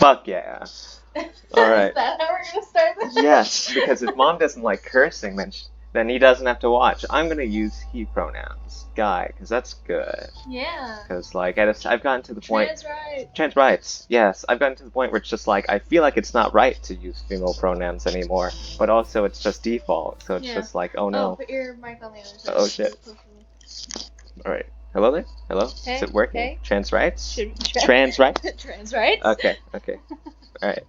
Fuck yeah. Alright. Is that how we're gonna start this? Yes, because if mom doesn't like cursing, then he doesn't have to watch. I'm gonna use he pronouns, guy, because that's good. Yeah. Because like I've gotten to the point. Trans rights. Trans rights. Yes, I've gotten to the point where it's just like I feel like it's not right to use female pronouns anymore, but also it's just default, so it's Yeah. just like oh Oh, no. put your mic on the other side. Oh shit. All right. Hello there. Hello. Hey, Is it working? hey. Trans rights. Should- Trans rights. Trans rights. Okay. Okay. All right.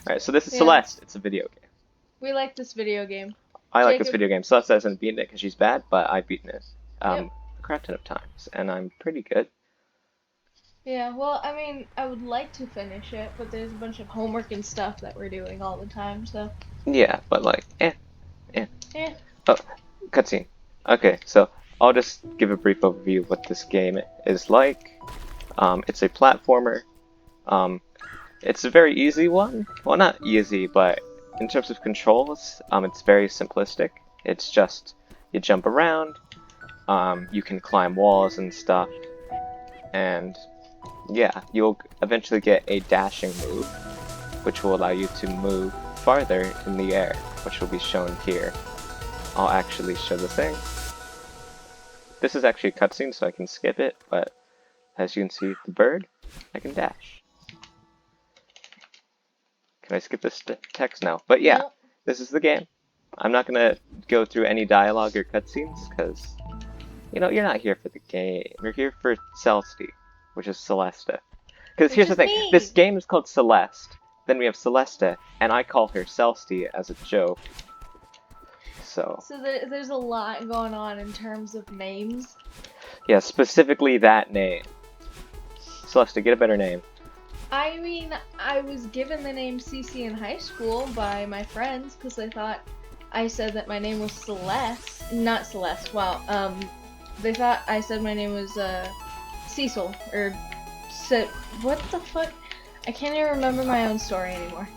All right. So this is Yeah. Celeste. It's a video game. We like this video game. I like this Jacob- video game. Celeste hasn't beaten it because she's bad, but I've beaten it Yep. a crap ton of times, and I'm pretty good. Yeah, well, I mean, I would like to finish it, but there's a bunch of homework and stuff that we're doing all the time, so. Yeah, but like, Eh. Oh, cutscene. Okay, so I'll just give a brief overview of what this game is like. It's a platformer. It's a very easy one. Well, not easy, but in terms of controls, it's very simplistic. It's just you jump around, you can climb walls and stuff, and yeah, you'll eventually get a dashing move, which will allow you to move farther in the air, which will be shown here. I'll actually show the thing. This is actually a cutscene, so I can skip it, but as you can see, the bird, I can dash. Can I skip this text now? But yeah, Nope. This is the game. I'm not gonna go through any dialogue or cutscenes, because, you know, you're not here for the game. You're here for Celeste, which is Celeste. Because here's the is thing, me. this game is called Celeste, then we have Celeste, and I call her Celeste as a joke. So there's a lot going on in terms of names. yeah, specifically that name. Celeste, get a better name. I mean, I was given the name Cece in high school by my friends because they thought I said that my name was Celeste. Not Celeste, wow. They thought I said my name was, Cecil, or, what the fuck? I can't even remember my own story anymore.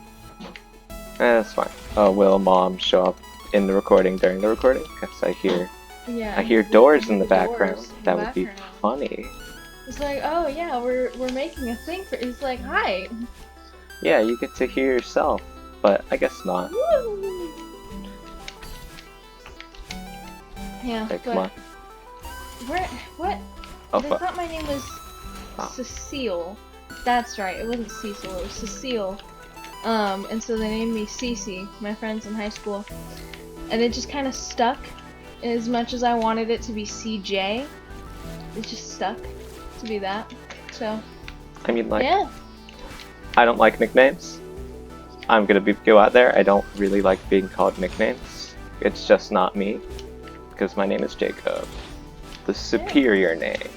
That's fine. Will Mom show up in the recording during the recording? Because I hear doors in the background. That would be funny. It's like, oh yeah, we're making a thing for. It's like, hi. Yeah, you get to hear yourself, but I guess not. Woo! Yeah. Hey, but come on. What? Oh, They fuck. thought my name was Oh. Cecile. That's right. It wasn't Cecil. It was Cecile. And so they named me Cece. My friends in high school, and it just kind of stuck. As much as I wanted it to be CJ, it just stuck to be that. So. I mean, like, Yeah. I don't like nicknames. I'm gonna go out there. I don't really like being called nicknames. It's just not me. Because my name is Jacob. The superior name.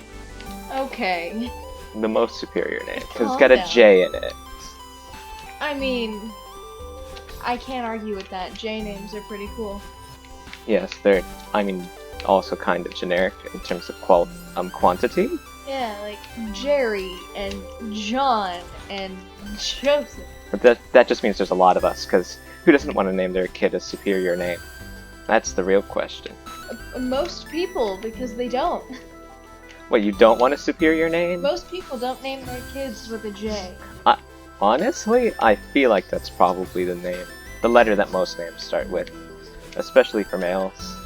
Okay. The most superior name. Because it's Calm got a down. J in it. I mean, I can't argue with that. J names are pretty cool. Yes, they're, I mean, also kind of generic in terms of quantity. Yeah, like Jerry and John and Joseph. But that just means there's a lot of us, because who doesn't want to name their kid a superior name? That's the real question. Most people, because they don't. What, you don't want a superior name? Most people don't name their kids with a J. Honestly, I feel like that's probably the name. The letter that most names start with. Especially for males.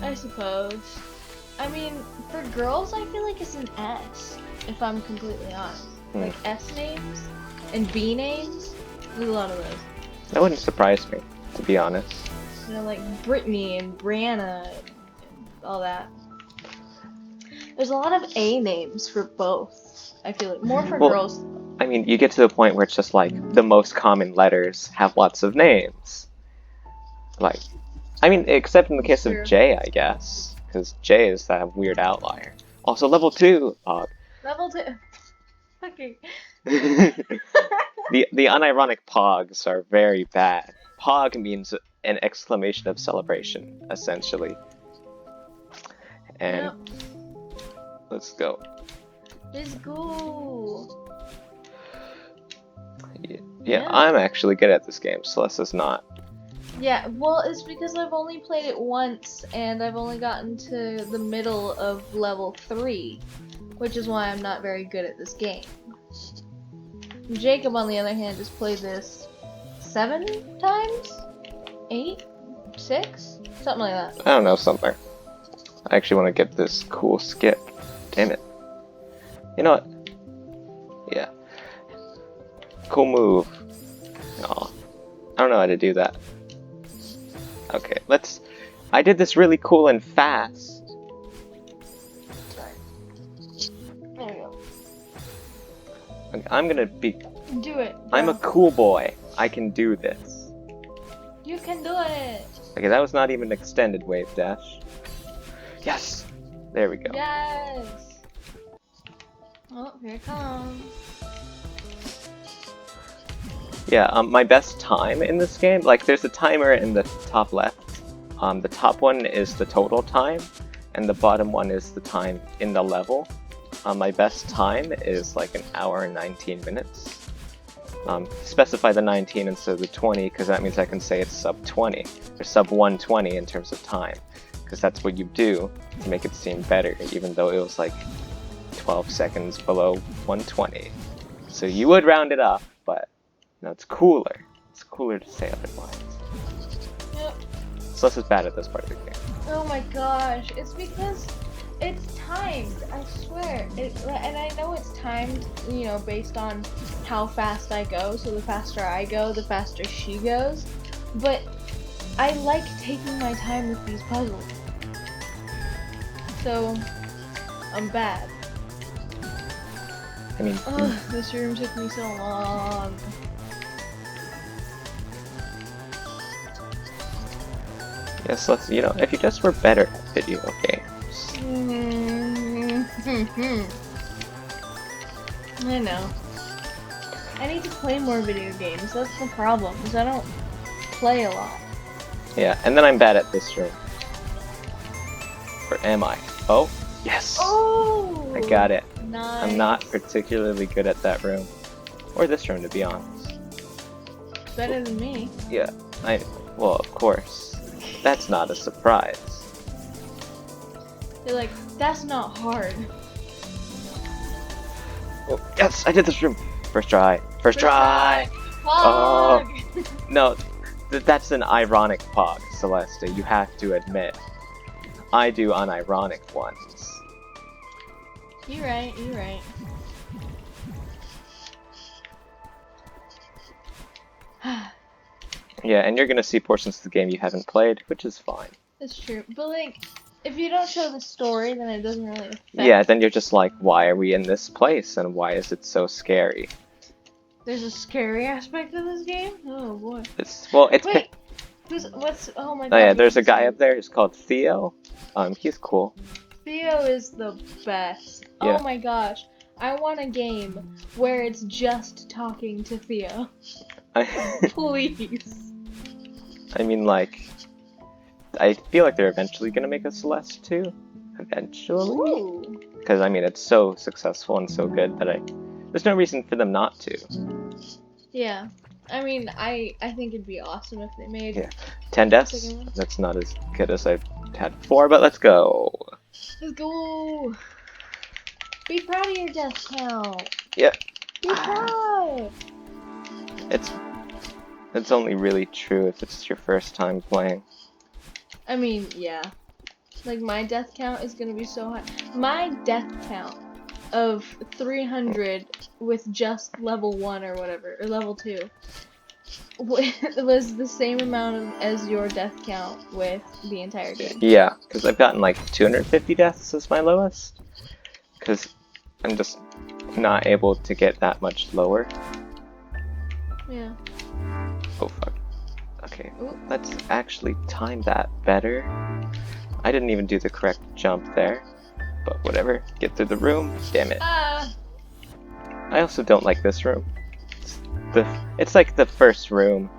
I suppose. I mean, for girls, I feel like it's an S, if I'm completely honest. Like S names and B names, there's a lot of those. That wouldn't surprise me, to be honest. You know, like Brittany and Brianna and all that. There's a lot of A names for both. I feel like more for girls. I mean, you get to the point where it's just like the most common letters have lots of names. Like, I mean, except in the case of J, I guess, because J is that weird outlier. Also, level 2. Level 2. Okay. The unironic pogs are very bad. Pog means an exclamation of celebration, essentially. And let's go. Let's go. Yeah, I'm actually good at this game. Celeste is not. Yeah, well, it's because I've only played it once, and I've only gotten to the middle of level 3, which is why I'm not very good at this game. Jacob, on the other hand, has played this 7 times? 8? 6? Something like that. I don't know, somewhere. I actually want to get this cool skip. Damn it. You know what? Yeah. Cool move. Aw. I don't know how to do that. Okay, let's... I did this really cool and fast. There we go. Okay, I'm gonna be... Do it. I'm a cool boy. I can do this. You can do it. Okay, that was not even an extended wave dash. Yes! There we go. Yes. Oh, here it comes. Yeah, my best time in this game, like there's a timer in the top left. The top one is the total time, and the bottom one is the time in the level. My best time is like 1 hour and 19 minutes. Specify the 19 instead of the 20, because that means I can say it's sub 20, or sub 120 in terms of time, because that's what you do to make it seem better, even though it was like 12 seconds below 120. So you would round it up, but no, it's cooler. It's cooler to say otherwise. Yep. Celeste is bad at this part of the game. Oh my gosh, it's because it's timed, I swear. And I know it's timed, you know, based on how fast I go, so the faster I go, the faster she goes. But I like taking my time with these puzzles. So, I'm bad. I mean, Ugh, this room took me so long. yes, let's, you know, if you just were better at video games. I know. I need to play more video games. That's the problem, because I don't play a lot. Yeah, and then I'm bad at this room. Or am I? Oh, yes! Oh! I got it. Nice. I'm not particularly good at that room. Or this room, to be honest. Better than me. Yeah, well, of course. That's not a surprise. They're like, that's not hard. Oh, yes, I did this room! First try! First try! Pog! No, that's an ironic pog, Celeste, you have to admit. I do unironic ones. You're right, you're right. Yeah, and you're gonna see portions of the game you haven't played, which is fine. That's true. But like, if you don't show the story, then it doesn't really affect. Yeah, then you're just like, why are we in this place, and why is it so scary? There's a scary aspect of this game? Oh boy. Well, it's... Wait! Oh my god. Oh yeah, there's a guy up there, he's called Theo. He's cool. Theo is the best. Yeah. Oh my gosh. I want a game where it's just talking to Theo. Please. I mean, like, I feel like they're eventually gonna make a Celeste 2. Eventually? Ooh. Because, I mean, it's so successful and so good that there's no reason for them not to. Yeah. I mean, I think it'd be awesome if they made... Yeah. 10 deaths? Second one. That's not as good as I've had before, but let's go. Let's go! Be proud of your death count! Yeah. Be proud! It's only really true if it's your first time playing. I mean, yeah. Like, my death count is gonna be so high. My death count of 300 with just level 1 or whatever, or level 2, was the same amount as your death count with the entire game. Yeah, because I've gotten like 250 deaths as my lowest. Because I'm just not able to get that much lower. Yeah. Oh fuck. Okay, Ooh. let's actually time that better. I didn't even do the correct jump there. But whatever, get through the room. Damn it. Ah! I also don't like this room. It's like the first room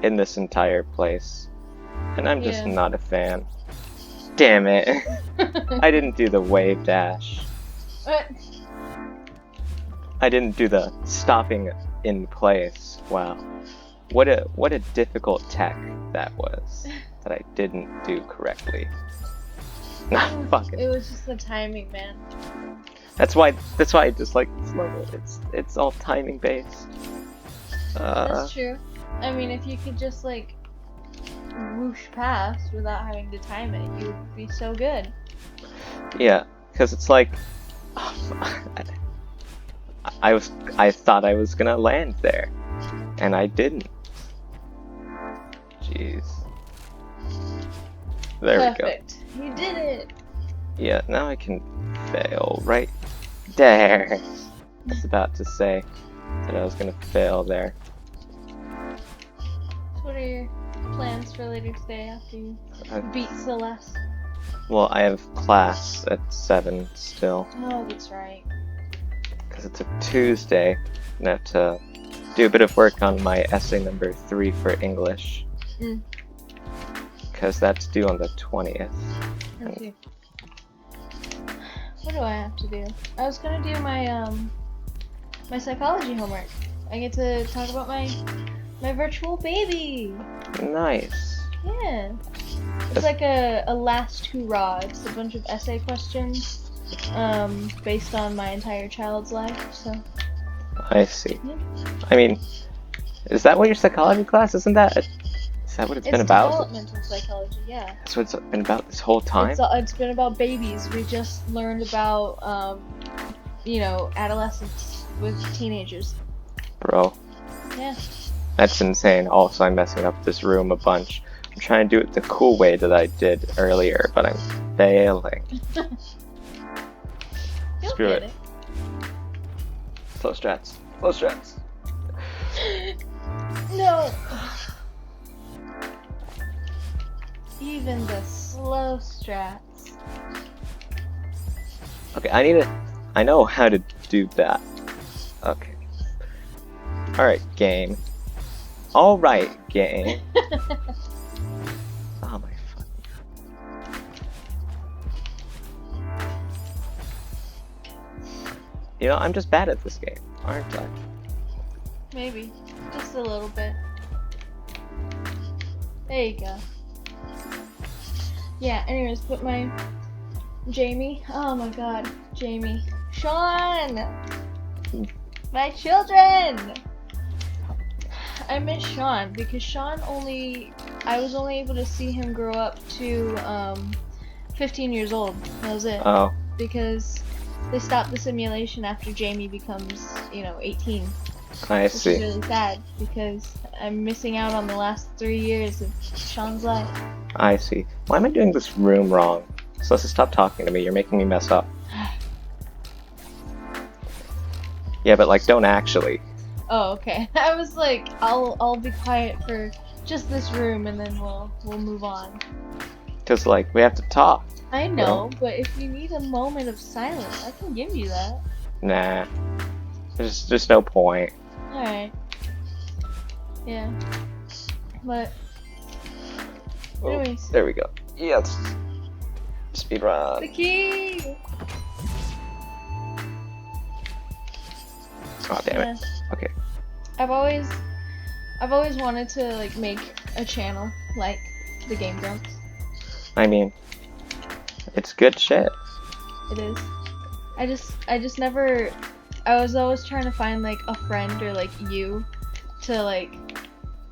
in this entire place. And I'm just Yeah. not a fan. Damn it. I didn't do the wave dash. What? I didn't do the stopping in place. Wow. What a difficult tech that was that I didn't do correctly. Nah, fuck It it. was just the timing, man. That's why I just like this level. It's all timing based. That's true. I mean, if you could just like whoosh past without having to time it, you would be so good. Yeah, because it's like I thought I was gonna land there, and I didn't. Jeez. There Perfect. we go. You did it. Yeah, now I can fail right there. I was about to say that I was gonna fail there. So what are your plans for later today after you beat Celeste? Well, I have class at 7 still, Oh, that's right. because it's a Tuesday, and I have to do a bit of work on my essay number 3 for English. Because that's due on the 20th. Okay. What do I have to do? I was gonna do my my psychology homework. I get to talk about my virtual baby. Nice. Yeah. It's like a last hurrah. It's a bunch of essay questions based on my entire child's life. So. I see. Yeah. I mean, is that what your psychology class? Is that what it's been about? Developmental psychology, yeah. That's what it's been about this whole time? It's been about babies. We just learned about, you know, adolescents with teenagers. Bro. Yeah. That's insane. Also, I'm messing up this room a bunch. I'm trying to do it the cool way that I did earlier, but I'm failing. Screw it. Slow strats. Slow strats. No. Even the slow strats. Okay, I know how to do that. Okay. Alright, game. Alright, game. Oh my fucking. You know, I'm just bad at this game, aren't I? Maybe. Just a little bit. There you go. Yeah, anyways, put my Jamie. Oh my god, Jamie. Sean! My children! I miss Sean because I was only able to see him grow up to 15 years old. That was it. Oh. Because they stopped the simulation after Jamie becomes, 18. I Which see. is really sad because I'm missing out on the last 3 years of Sean's life. I see. Why am I doing this room wrong? Celeste, stop talking to me. You're making me mess up. Yeah, but like, don't actually. Oh, okay. I was like, I'll be quiet for just this room and then we'll move on. Cause like, we have to talk. I know, but if you need a moment of silence, I can give you that. Nah. There's no point. Alright. Yeah. But Oh, anyways. there we go. Yes. Speedrun. The key! Oh damn it. Yeah. Okay. I've always wanted to like make a channel like the Game Grumps. I mean, it's good shit. It is. I just never. I was always trying to find like a friend or like you to like,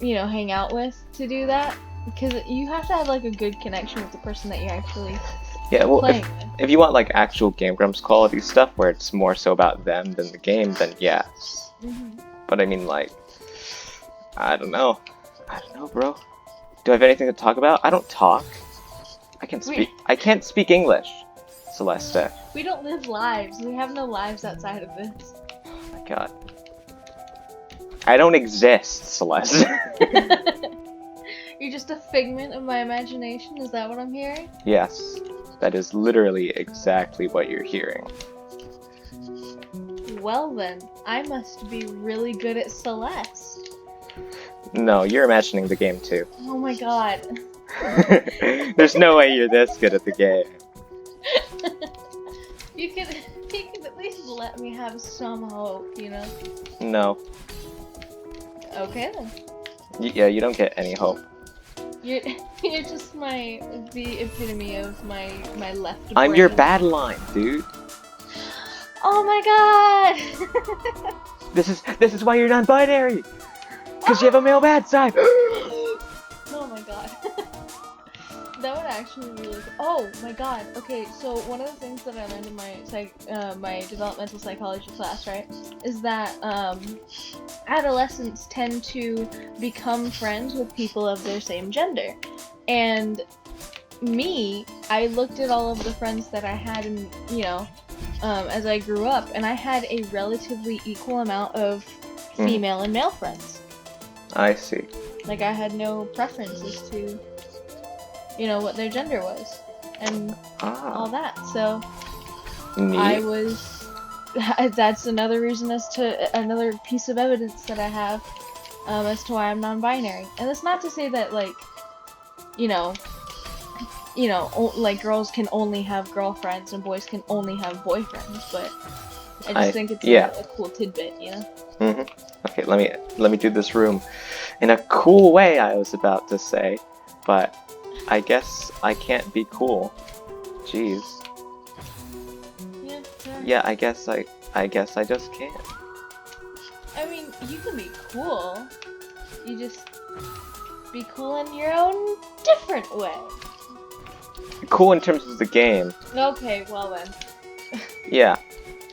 hang out with to do that because you have to have like a good connection with the person that you're actually playing with. If you want like actual Game Grumps quality stuff where it's more so about them than the game, then yes. But I mean, like, I don't know, bro. Do I have anything to talk about? I don't talk. I can't speak English, Celeste. We don't live lives. We have no lives outside of this. Oh my god. I don't exist, Celeste. You're just a figment of my imagination. Is that what I'm hearing? Yes, that is literally exactly what you're hearing. Well then, I must be really good at Celeste. No, you're imagining the game too. Oh my god. There's no way you're this good at the game. You could at least let me have some hope, No. Okay then. Yeah, you don't get any hope. You're just the epitome of my left I'm your brain. bad line, dude. Oh my god! This is why you're non-binary. Because you have a male bad side. Oh my god. That would actually be really cool. Oh my god. Okay, so one of the things that I learned in my developmental psychology class, right, is that adolescents tend to become friends with people of their same gender. And me, I looked at all of the friends that I had in, as I grew up, and I had a relatively equal amount of female and male friends. I see. Like, I had no preferences to, what their gender was, and all that, so Neat. I was, that's another reason another piece of evidence that I have, as to why I'm non-binary. And that's not to say that, like, like girls can only have girlfriends and boys can only have boyfriends, but I just think it's a cool tidbit, Okay, let me do this room in a cool way, I was about to say, but I guess I can't be cool. Jeez. Yeah, I guess I just can't. I mean, you can be cool. You just be cool in your own different way. Cool in terms of the game. Okay, well then. Yeah.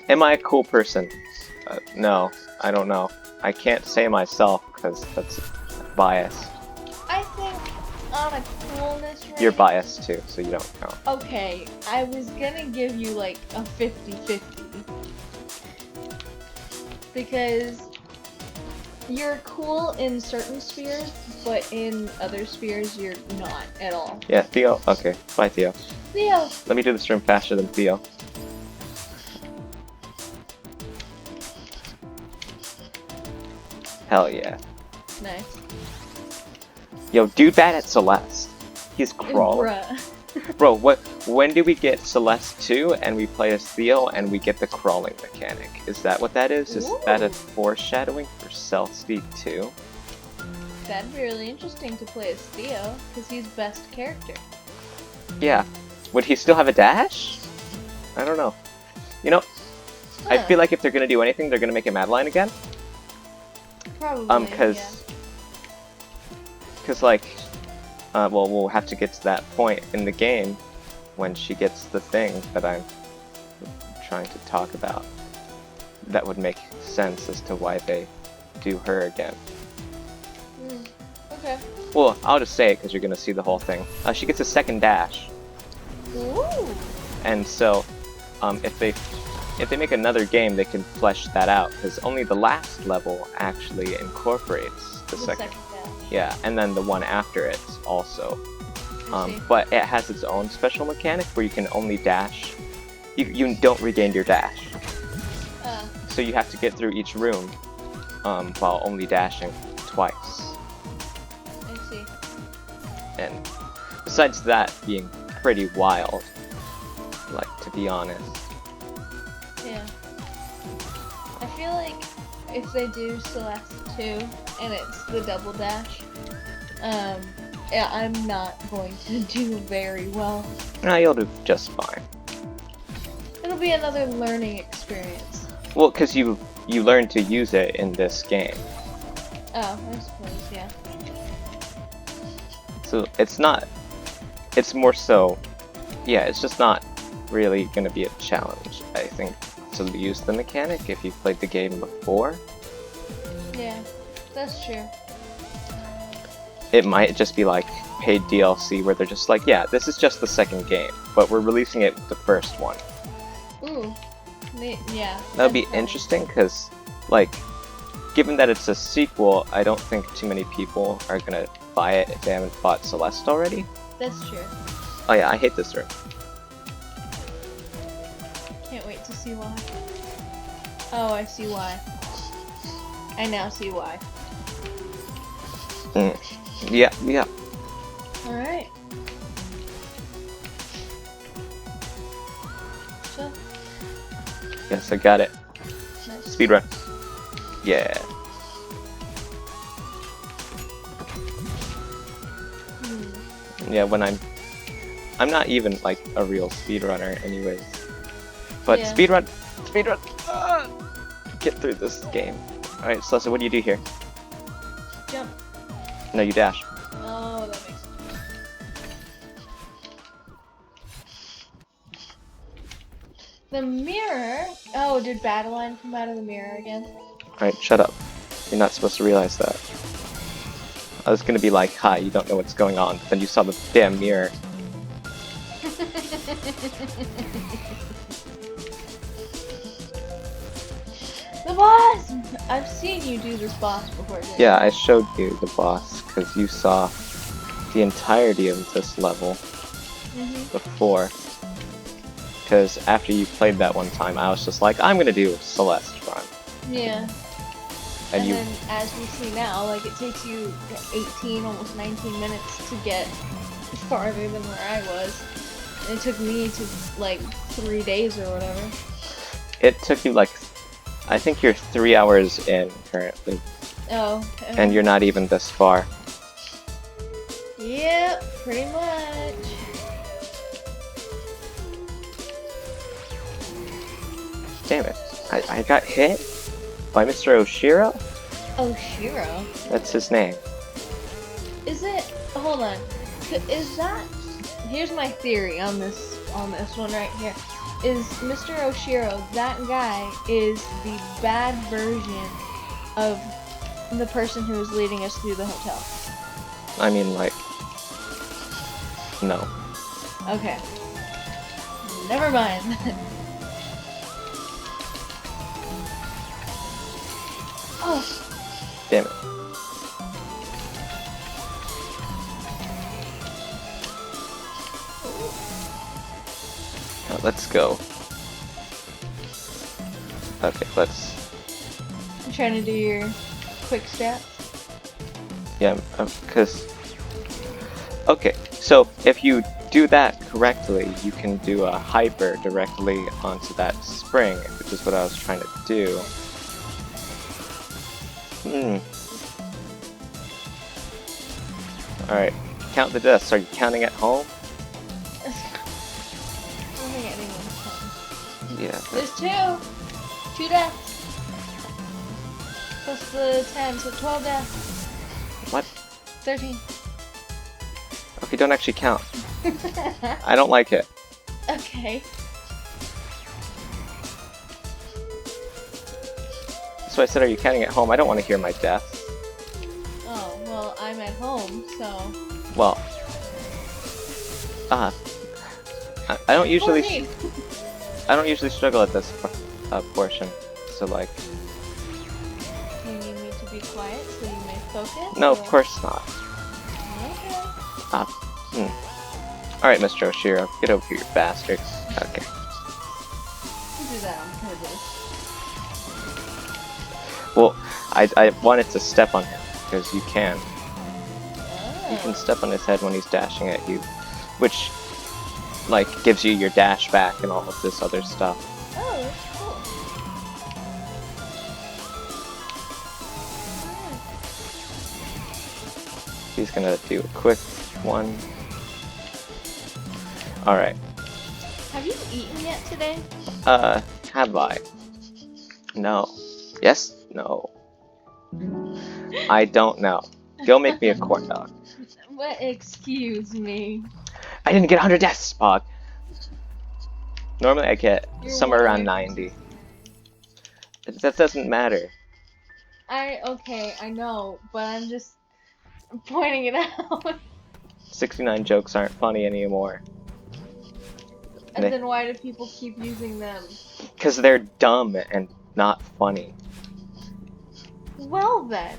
Am I a cool person? No, I don't know. I can't say myself because that's bias. I think on a coolness range... You're biased too, so you don't count. Okay, I was gonna give you like a 50-50. Because you're cool in certain spheres, but in other spheres you're not at all. Yeah, Theo. Okay, bye Theo. Theo! Let me do this room faster than Theo. Hell yeah. Nice. Yo, dude bad at Celeste. He's crawling. Bruh. Bro, when do we get Celeste 2 and we play as Theo and we get the crawling mechanic? Is that what that is? Is that a foreshadowing for Celeste 2? That'd be really interesting to play as Theo, because he's best character. Yeah. Would he still have a dash? I don't know. I feel like if they're gonna do anything, they're gonna make him Madeline again. Probably, Cause like, well, we'll have to get to that point in the game when she gets the thing that I'm trying to talk about. That would make sense as to why they do her again. Okay. Well, I'll just say it because you're gonna see the whole thing. She gets a second dash. Ooh. And so, if they make another game, they can flesh that out because only the last level actually incorporates the second dash. Yeah, and then the one after it also. But it has its own special mechanic where you can only dash. You don't regain your dash. So you have to get through each room while only dashing twice. I see. And besides that being pretty wild, like, to be honest. Yeah. I feel like if they do Celeste 2 and it's the double dash, yeah, I'm not going to do very well. You'll do just fine. It'll be another learning experience. Well, because you learn to use it in this game. Oh, I suppose, yeah. So it's more so, yeah, it's just not really gonna be a challenge, I think, to use the mechanic if you've played the game before. Yeah, that's true. It might just be like paid DLC where they're just like, yeah, this is just the second game, but we're releasing it with the first one. Ooh, yeah. That would be interesting because, like, given that it's a sequel, I don't think too many people are gonna buy it if they haven't bought Celeste already. That's true. Oh yeah, I hate this room. Can't wait to see why. Oh, I see why. I now see why. Yeah, yeah. Alright. So, Yes, I got it. nice. Speedrun. Yeah. Yeah, when I'm not even like a real speedrunner anyways. But Yeah. speedrun speedrun. Get through this game. Alright, Celeste, what do you do here? Jump. No, you dash. Oh, that makes sense. The mirror? Oh, did Battleline come out of the mirror again? Alright, shut up. You're not supposed to realize that. I was gonna be like, hi, you don't know what's going on, but then you saw the damn mirror. The boss! I've seen you do this boss before, didn't Yeah, I showed you the boss, because you saw the entirety of this level before. Because after you played that one time, I was just like, I'm gonna do Celeste run. Yeah. And you, then, as we see now, like, it takes you 18, almost 19 minutes to get farther than where I was. And it took me to, like, 3 days or whatever. it took you like, I think you're 3 hours in currently. Oh. And you're not even this far. Yep, pretty much. Damn it. I got hit by Mr. Oshiro? Oshiro? That's his name. Is it? Hold on. Is that? Here's my theory on this one right here. Is Mr. Oshiro, that guy is the bad version of the person who is leading us through the hotel? I mean, like, no. Okay. Never mind. Oh. Damn it. Now, let's go. Okay, let's... You trying to do your quick stats? Yeah, because... Okay, so if you do that correctly, you can do a hyper directly onto that spring, which is what I was trying to do. Alright, count the deaths. Are you counting at home? I don't think anyone's counting. Yeah. There's 2 deaths. Plus the 10, so 12 deaths. What? 13. Okay, don't actually count. I don't like it. Okay. So I said, are you counting at home? I don't want to hear my deaths. Oh, well, I'm at home, so... Well... I don't usually... 14. I don't usually struggle at this portion. So, like... Do you need me to be quiet so you may focus? No, or... of course not. Okay. Alright, Mr. Oshiro, get over here, you bastards. Okay. You do that on purpose. Well, I wanted to step on him, because you can. Oh. You can step on his head when he's dashing at you, which, like, gives you your dash back and all of this other stuff. Oh, that's cool. He's gonna do a quick one. Alright. Have you eaten yet today? Have I? No. Yes? No. I don't know. Go make me a corn dog. What? Excuse me. I didn't get 100 deaths, Bog. Normally I get You're somewhere around lying. 90. That doesn't matter. Okay, I know, but I'm just pointing it out. 69 jokes aren't funny anymore. And then why do people keep using them? Because they're dumb and not funny. Well then.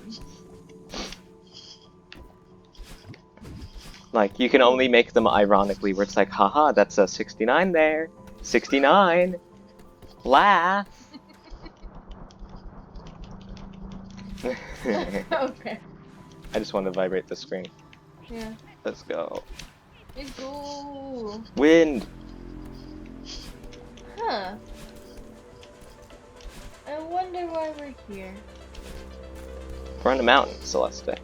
Like, you can only make them ironically, where it's like, haha, that's a 69 there. 69! Laugh! Okay. I just want to vibrate the screen. Yeah. Let's go. Let's go. Wind! Huh. I wonder why we're here. We're on a mountain, Celeste.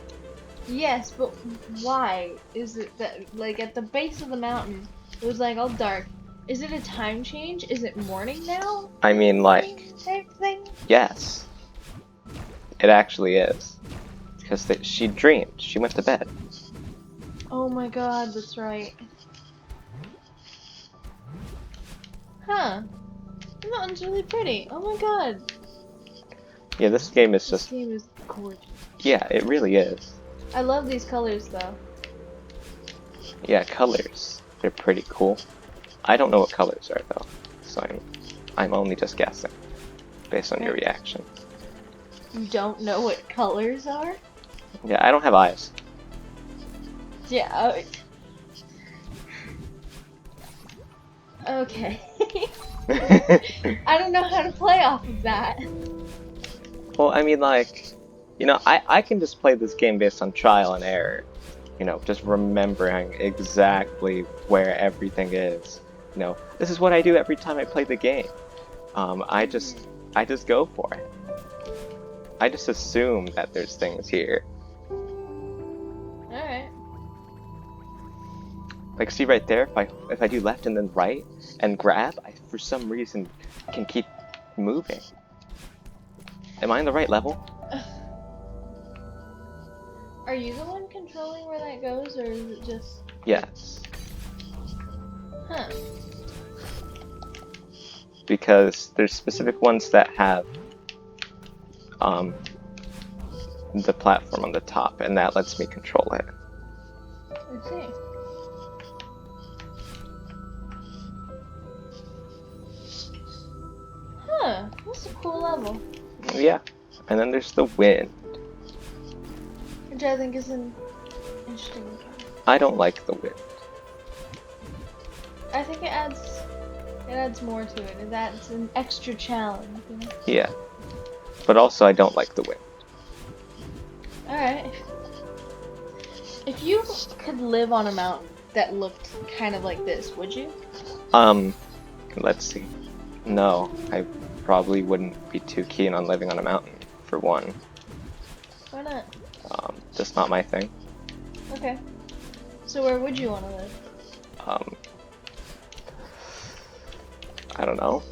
Yes, but why is it that, like, at the base of the mountain, it was like all dark, Is it a time change? Is it morning now? I mean, like, Type thing? yes, it actually is. Because she dreamed. She went to bed. Oh my god, that's right. Huh. The mountain's really pretty. Oh my god. Yeah, this game is This just... game is gorgeous. Yeah, it really is. I love these colors though. Yeah, colors. They're pretty cool. I don't know what colors are though, so I'm only just guessing based on your reaction. You don't know what colors are? Yeah, I don't have eyes. Yeah. Okay. I don't know how to play off of that. Well, I mean, like, you know, I can just play this game based on trial and error. You know, just remembering exactly where everything is. You know, this is what I do every time I play the game. I just go for it. I just assume that there's things here. Alright. Like, see right there, if I do left and then right and grab, I for some reason can keep moving. Am I in the right level? Are you the one controlling where that goes, or is it just... Yes. Huh. Because there's specific ones that have the platform on the top, and that lets me control it. I see. Huh. That's a cool level. Yeah. And then there's the wind. Which I think is an interesting... I don't like the wind. I think it adds more to it. It adds an extra challenge, you know? Yeah. But also I don't like the wind. Alright. If you could live on a mountain that looked kind of like this, would you? Let's see. No, I probably wouldn't be too keen on living on a mountain, for one. Why not? Just not my thing. Okay. So where would you want to live? I don't know.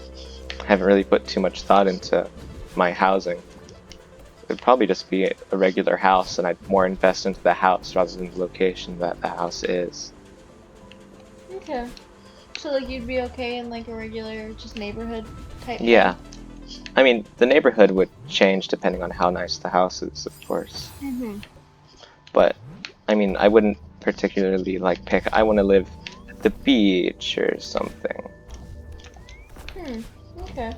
I haven't really put too much thought into my housing. It'd probably just be a regular house, and I'd more invest into the house rather than the location that the house is. Okay. So like you'd be okay in like a regular just neighborhood type Yeah. I mean, the neighborhood would change depending on how nice the house is, of course. Mm-hmm. But, I mean, I wouldn't particularly like pick, I want to live at the beach or something. Okay.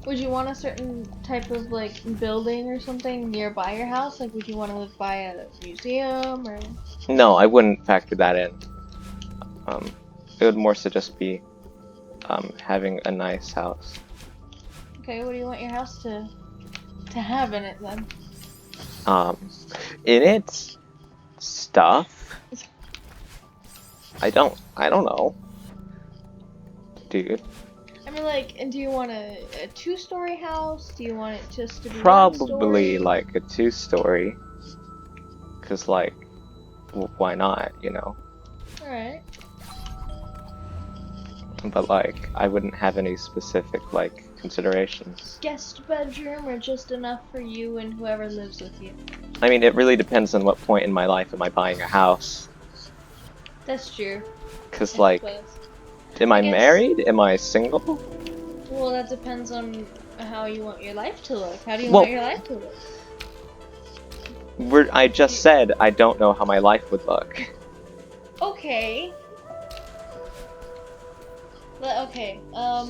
Would you want a certain type of like building or something nearby your house? Like would you want to live by a museum or... No, I wouldn't factor that in. It would more so just be having a nice house. Okay, what do you want your house to have in it then? In it, stuff. I don't know. Dude. I mean, like, and do you want a two-story house? Do you want it just to be Probably 1 story? like a 2-story. Cause like, why not, you know? Alright. But like, I wouldn't have any specific like considerations. Guest bedroom or just enough for you and whoever lives with you? I mean, it really depends on what point in my life am I buying a house. That's true. Cause I like, suppose. am I guess- married? Am I single? Well, that depends on how you want your life to look. How do you Well- want your life to look? I just said I don't know how my life would look. Okay. Okay, let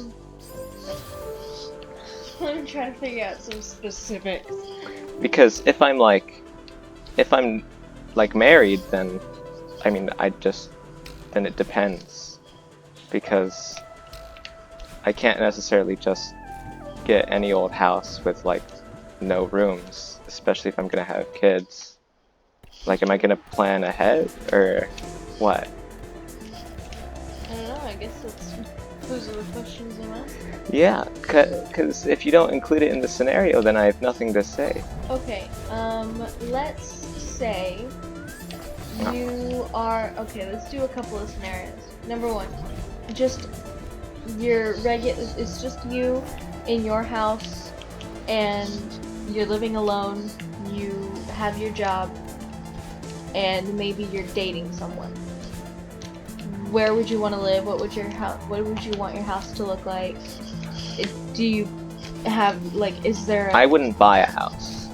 me try to figure out some specifics. Because if I'm married, then, I mean, then it depends. Because I can't necessarily just get any old house with, like, no rooms, especially if I'm gonna have kids. Like, am I gonna plan ahead, or what? I don't know, I guess those are the questions I'm asking. Yeah, because if you don't include it in the scenario, then I have nothing to say. Okay, let's say you are... Okay, let's do a couple of scenarios. Number one, just it's just you in your house, and you're living alone. You have your job, and maybe you're dating someone. Where would you want to live? What would you want your house to look like? Do you have like? Is there I wouldn't buy a house.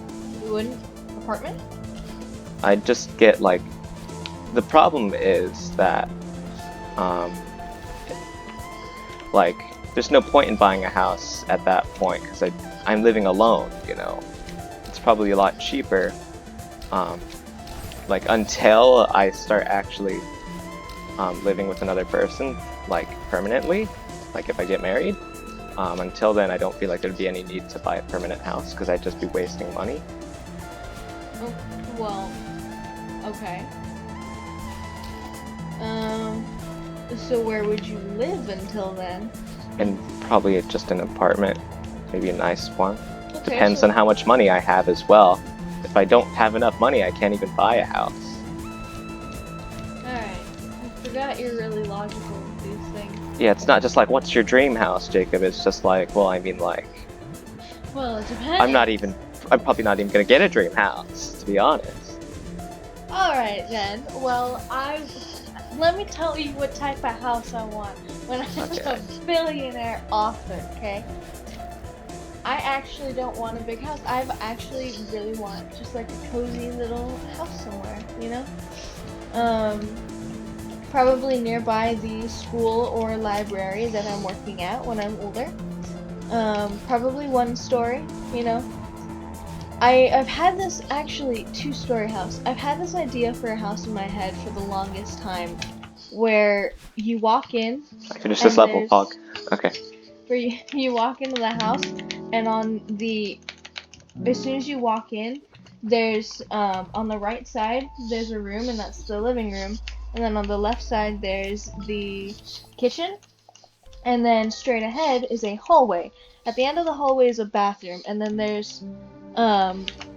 You wouldn't? Apartment? I'd just get like. The problem is that, like, there's no point in buying a house at that point because I'm living alone. You know, it's probably a lot cheaper. Like until I start actually living with another person, like permanently, like if I get married. Until then, I don't feel like there'd be any need to buy a permanent house because I'd just be wasting money. Oh, well, okay. So where would you live until then? And probably just an apartment, maybe a nice one. Okay, Depends on how much money I have as well. If I don't have enough money, I can't even buy a house. Alright. I forgot you're really logical with these things. Yeah, it's not just like, what's your dream house, Jacob? It's just like, well, I mean, like... Well, it depends. I'm probably not even gonna get a dream house, to be honest. Alright then. Well, let me tell you what type of house I want when I'm a billionaire author, okay? I actually don't want a big house. I actually really want just like a cozy little house somewhere, you know? Probably nearby the school or library that I'm working at when I'm older. Probably 1 story, you know? I've had this, actually, 2-story house. I've had this idea for a house in my head for the longest time, where you walk in. I finished this level, Pog. Okay. Where you walk into the house, and as soon as you walk in, there's, on the right side, there's a room, and that's the living room. And then on the left side, there's the kitchen. And then straight ahead is a hallway. At the end of the hallway is a bathroom, and then there's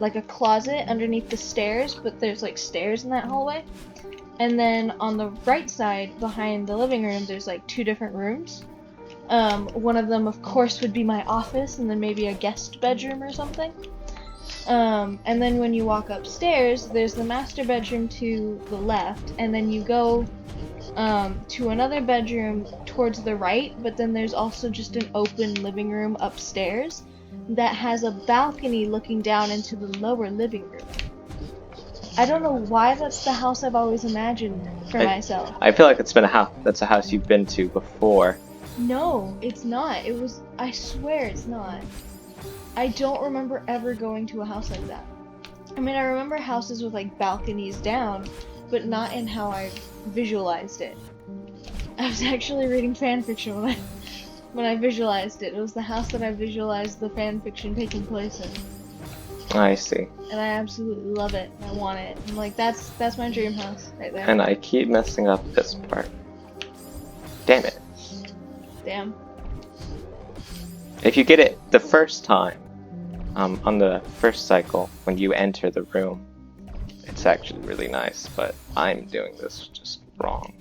like a closet underneath the stairs, but there's like stairs in that hallway. And then on the right side, behind the living room, there's like 2 different rooms. One of them, of course, would be my office, and then maybe a guest bedroom or something. And then when you walk upstairs, there's the master bedroom to the left, and then you go to another bedroom towards the right, but then there's also just an open living room upstairs that has a balcony looking down into the lower living room. I don't know why that's the house I've always imagined for myself. I feel like that's a house you've been to before. No, it's not. I swear it's not. I don't remember ever going to a house like that. I mean, I remember houses with like balconies down, but not in how I visualized it. I was actually reading fanfiction when I visualized it. It was the house that I visualized the fanfiction taking place in. I see. And I absolutely love it. I want it. I'm like, that's my dream house right there. And I keep messing up this part. Damn it. Damn. If you get it the first time, on the first cycle, when you enter the room, it's actually really nice, but I'm doing this just wrong.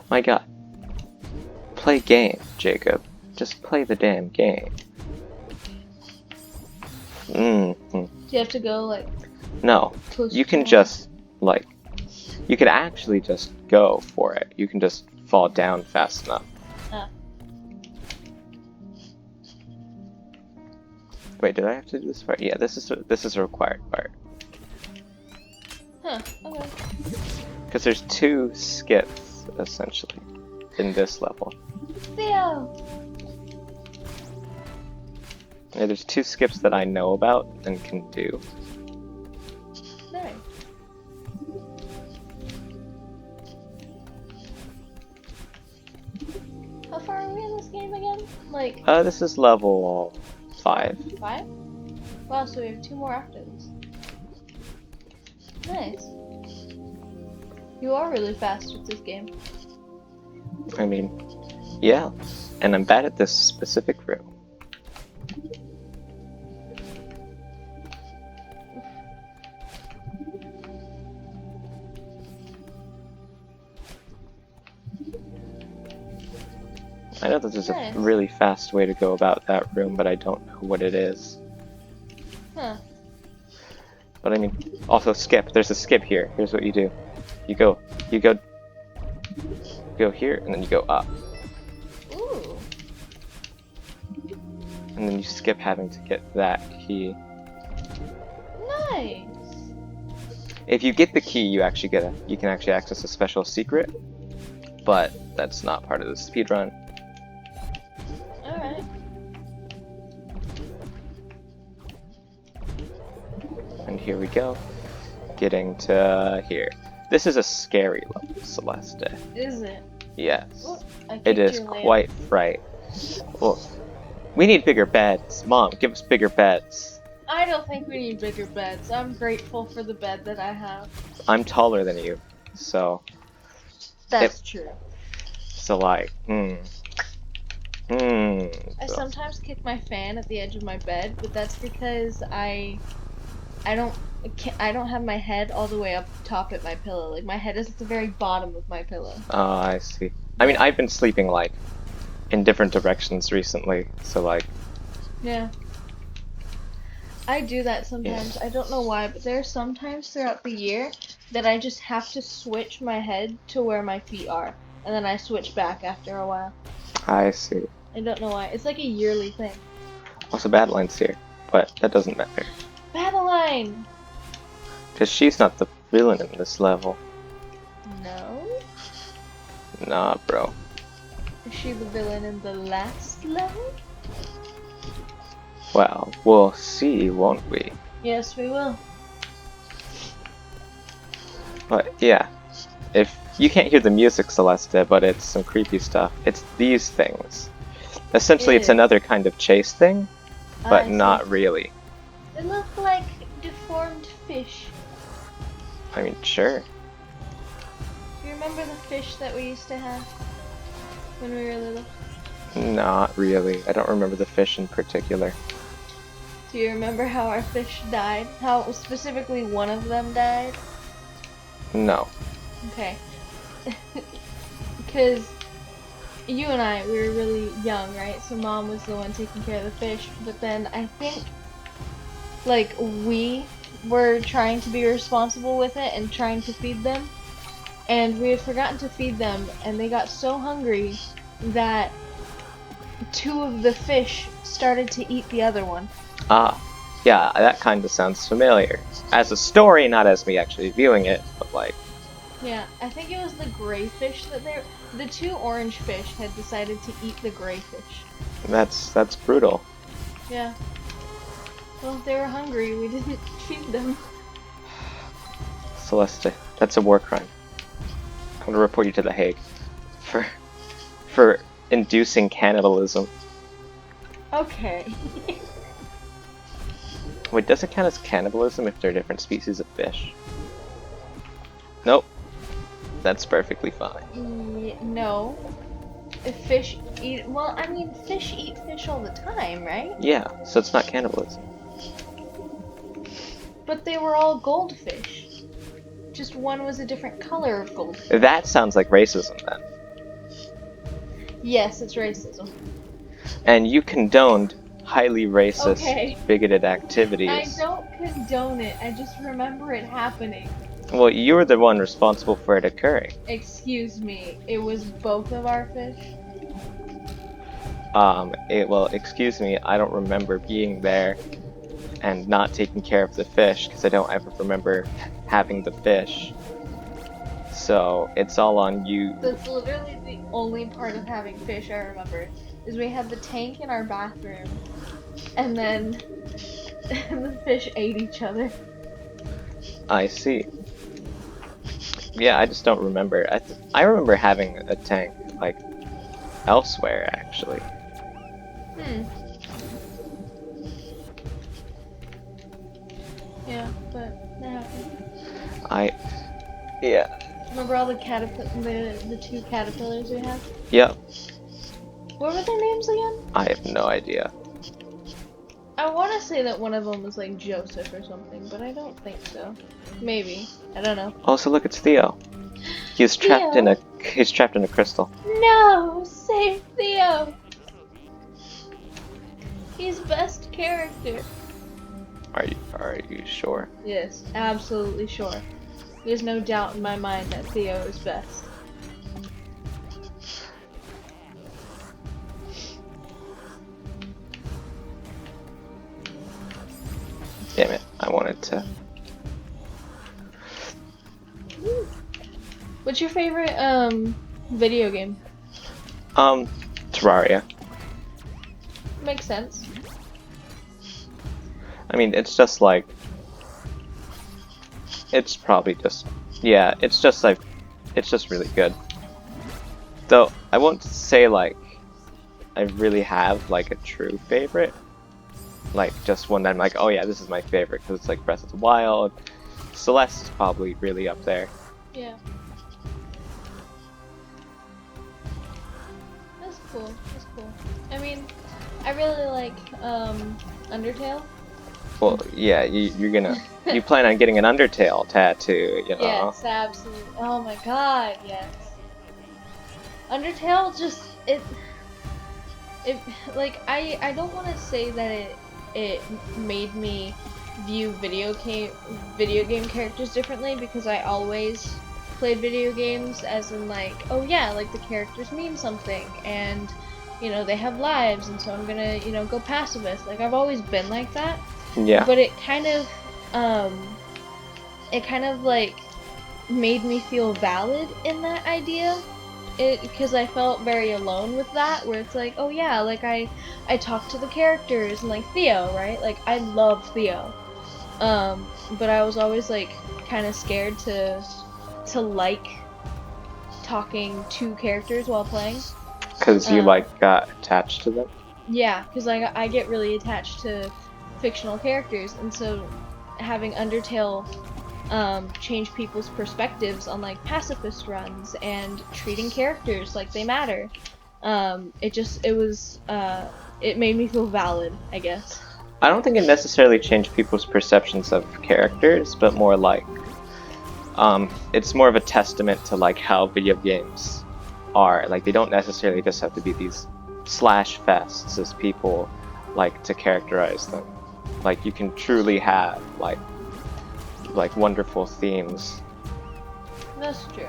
My god. Play game, Jacob. Just play the damn game. Do you have to go, like... No. You can just, like... You can actually just go for it. You can just fall down fast enough. Wait, did I have to do this part? Yeah, this is a required part. Huh, okay. Because there's 2 skips, essentially, in this level. Theo! Yeah, there's 2 skips that I know about and can do. Nice. How far are we in this game again? Like... This is level 5. 5? Wow, so we have 2 more after this. Nice. You are really fast with this game. I mean, yeah. And I'm bad at this specific room. I know that there's Nice. a really fast way to go about that room, but I don't know what it is. Huh. But I mean, also skip. There's a skip here. Here's what you do. You go here, and then you go up. Ooh. And then you skip having to get that key. Nice. If you get the key, you can actually access a special secret, but that's not part of the speedrun. Alright. And here we go. Getting to here. This is a scary level, Celeste. Is it? Yes. Ooh, It is quite fright. Well, we need bigger beds. Mom, give us bigger beds. I don't think we need bigger beds. I'm grateful for the bed that I have. I'm taller than you, so That's true. so like, I so- sometimes kick my fan at the edge of my bed, but that's because I don't have my head all the way up top at my pillow. Like my head is at the very bottom of my pillow. Oh, I see. I mean, I've been sleeping like in different directions recently, so like, Yeah. I do that sometimes. I don't know why, but there are sometimes throughout the year that I just have to switch my head to where my feet are, and then I switch back after a while. I see. I don't know why. It's like a yearly thing. Also, Badeline's here, but that doesn't matter. Madeline! Because she's not the villain in this level. No? Nah, bro. Is she the villain in the last level? Well, we'll see, won't we? Yes, we will. But yeah, if you can't hear the music, Celeste, but it's some creepy stuff. It's these things. Essentially, it's Ew. another kind of chase thing, but I see. not really. They look like deformed fish. I mean, sure. Do you remember the fish that we used to have when we were little? Not really. I don't remember the fish in particular. Do you remember how our fish died? How specifically one of them died? No. Okay. Because you and I, we were really young, right? So Mom was the one taking care of the fish. But then I think, like, we were trying to be responsible with it and trying to feed them. And we had forgotten to feed them, and they got so hungry that two of the fish started to eat the other one. Ah, yeah, that kind of sounds familiar. As a story, not as me actually viewing it, but like, Yeah, I think it was the gray fish that the two orange fish had decided to eat the gray fish. that's brutal. Yeah. Well, if they were hungry, we didn't feed them. Celeste, that's a war crime. I'm gonna report you to The Hague for inducing cannibalism. Okay. Wait, does it count as cannibalism if they're different species of fish? Nope. That's perfectly fine. No. If fish eat, well, I mean, fish eat fish all the time, right? Yeah, so it's not cannibalism. But they were all goldfish. Just one was a different color of goldfish. That sounds like racism then. Yes, it's racism. And you condoned highly racist, Okay. bigoted I activities. don't condone it, I just remember it happening. Well, you were the one responsible for it occurring. Excuse me, it was both of our fish? Well, excuse me, I don't remember being there and not taking care of the fish, because I don't ever remember having the fish. So, it's all on you. That's literally the only part of having fish I remember, is we had the tank in our bathroom, and then the fish ate each other. I see. Yeah, I just don't remember. I remember having a tank, like, elsewhere, actually. Yeah, but that happened. Yeah. Remember all the the two caterpillars we had? Yep. What were their names again? I have no idea. I want to say that one of them was like Joseph or something, but I don't think so. Maybe. I don't know. Also, look, it's Theo. He was trapped in a He's trapped in a crystal. No! Save Theo! He's best character. Are you sure? Yes, absolutely sure. There's no doubt in my mind that Theo is best. Damn it, I wanted to. What's your favorite video game? Terraria. Makes sense. I mean, it's just like, it's probably just, yeah, it's just like, it's just really good. Though, I won't say like, I really have like a true favorite. Like, just one that I'm like, oh yeah, this is my favorite, because it's like Breath of the Wild. Celeste is probably really up there. Yeah. That's cool. That's cool. I mean, I really like Undertale. Well, yeah, you're gonna, you plan on getting an Undertale tattoo, you know? Yes, absolutely. Oh my god, yes. Undertale just, it like, I don't want to say that it made me view video game characters differently, because I always played video games as in like, oh yeah, like the characters mean something, and you know, they have lives, and so I'm gonna, you know, go pacifist. Like, I've always been like that. Yeah. But it kind of like made me feel valid in that idea. Because I felt very alone with that, where it's like, oh yeah, like I talk to the characters, and like Theo, right? Like, I love Theo. But I was always like kind of scared to like talking to characters while playing. Because you like got attached to them? Yeah, because I get really attached to fictional characters, and so having Undertale change people's perspectives on like pacifist runs and treating characters like they matter, it made me feel valid, I guess. I don't think it necessarily changed people's perceptions of characters, but more like, it's more of a testament to like how video games are. Like, they don't necessarily just have to be these slash fests as people like to characterize them. Like, you can truly have like wonderful themes. That's true.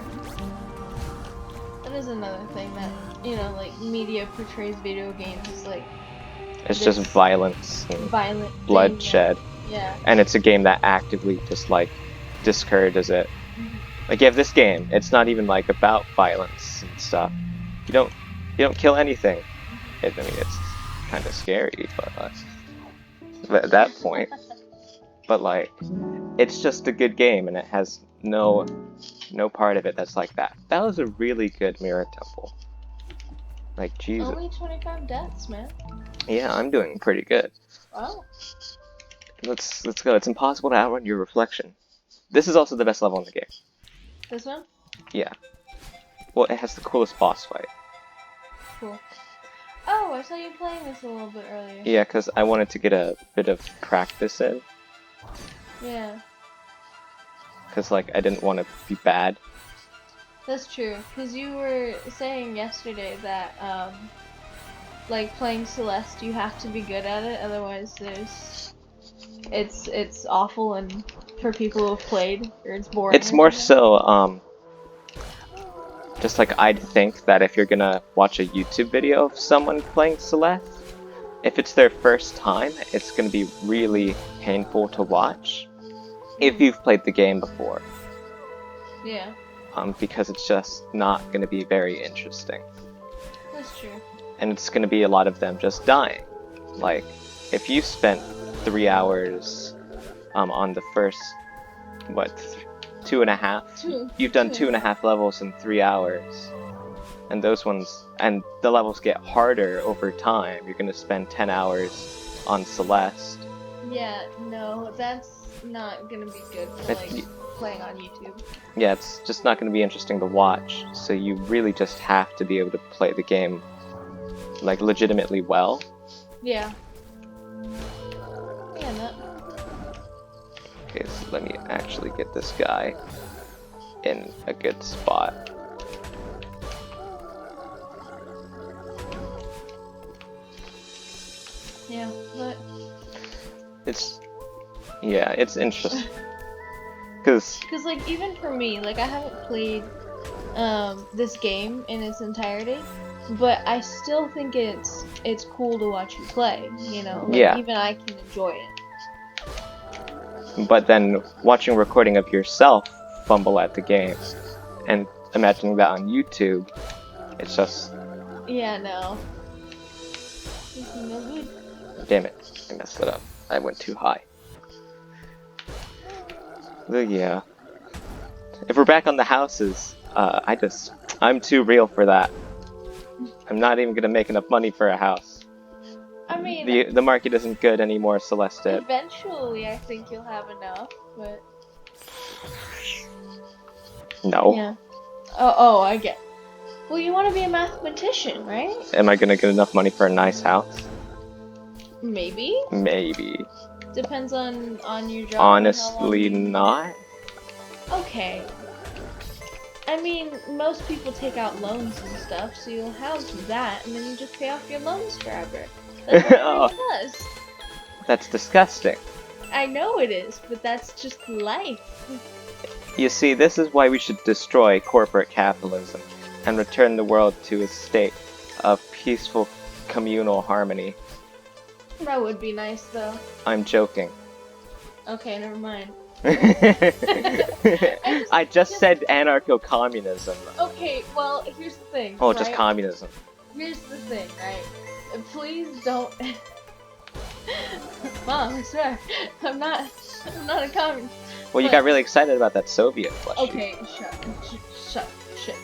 That is another thing that, you know, like, media portrays video games like It's just violence and violent bloodshed. Yeah. And it's a game that actively just like discourages it. Like, you have this game, it's not even like about violence and stuff. You don't kill anything. I mean, it's kind of scary, but at that point. But like, it's just a good game, and it has no part of it that's like that. That was a really good Mirror Temple. Like, Jesus. Only 25 deaths, man. Yeah, I'm doing pretty good. Wow. Let's go. It's impossible to outrun your reflection. This is also the best level in the game. This one? Yeah. Well, it has the coolest boss fight. Cool. Oh, I saw you playing this a little bit earlier. Yeah, because I wanted to get a bit of practice in. Yeah. Because, like, I didn't want to be bad. That's true, because you were saying yesterday that, like, playing Celeste, you have to be good at it, otherwise it's awful, and for people who have played, or it's boring. It's more so, just like, I'd think that if you're gonna watch a YouTube video of someone playing Celeste, if it's their first time, it's gonna be really painful to watch if you've played the game before. Yeah. Because it's just not gonna be very interesting. That's true. And it's gonna be a lot of them just dying. Like, if you spent 3 hours on the first, what, 2.5? You've done 2.5 levels in 3 hours. And those ones, and the levels get harder over time. You're gonna spend 10 hours on Celeste. Yeah, no, that's not gonna be good for, like, playing on YouTube. Yeah, it's just not gonna be interesting to watch. So you really just have to be able to play the game, like, legitimately well. Yeah. Yeah, that. Okay, so let me actually get this guy in a good spot. Yeah, but It's it's interesting because because like even for me, like I haven't played this game in its entirety, but I still think it's cool to watch you play. You know, like yeah, even I can enjoy it. but then watching a recording of yourself fumble at the game and imagining that on YouTube, it's just Yeah, no. This is no good. damn it, I messed it up. I went too high. But yeah. If we're back on the houses, I'm too real for that. I'm not even gonna make enough money for a house. I mean, The market isn't good anymore, Celeste. eventually I think you'll have enough, but No. yeah. Oh, I get. Well, you want to be a mathematician, right? Am I gonna get enough money for a nice house? Maybe. Maybe. Depends on your job. Honestly, not. Okay. I mean, most people take out loans and stuff, so you'll have that, and then you just pay off your loans forever. That's what everyone does. That's disgusting. I know it is, but that's just life. You see, this is why we should destroy corporate capitalism and return the world to a state of peaceful communal harmony. That would be nice, though. I'm joking. Okay, never mind. I just said anarcho-communism. Okay, well, here's the thing. Oh, right? just communism. Here's the thing, right? Please don't. Mom, I swear, I'm not a communist. Well, you got really excited about that Soviet plushie. Okay, shit.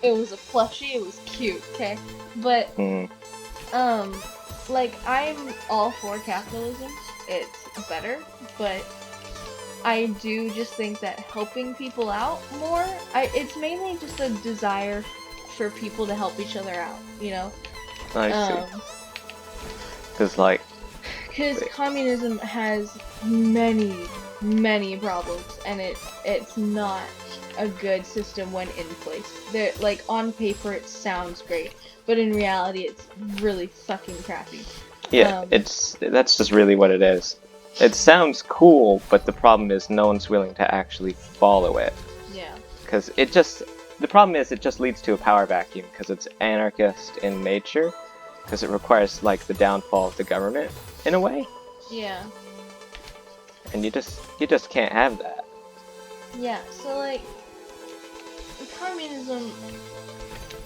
It was a plushie. It was cute, okay? But like I'm all for capitalism. It's better, but I do just think that helping people out more. It's mainly just a desire for people to help each other out, you know? I see. Because communism has many problems, and it's not a good system when in place. Like on paper it sounds great, but in reality it's really fucking crappy. Yeah, that's just really what it is. It sounds cool, but the problem is no one's willing to actually follow it. Yeah. Because the problem is it just leads to a power vacuum, because it's anarchist in nature, because it requires, like, the downfall of the government, in a way. Yeah. And you just can't have that. Yeah, so, like, communism,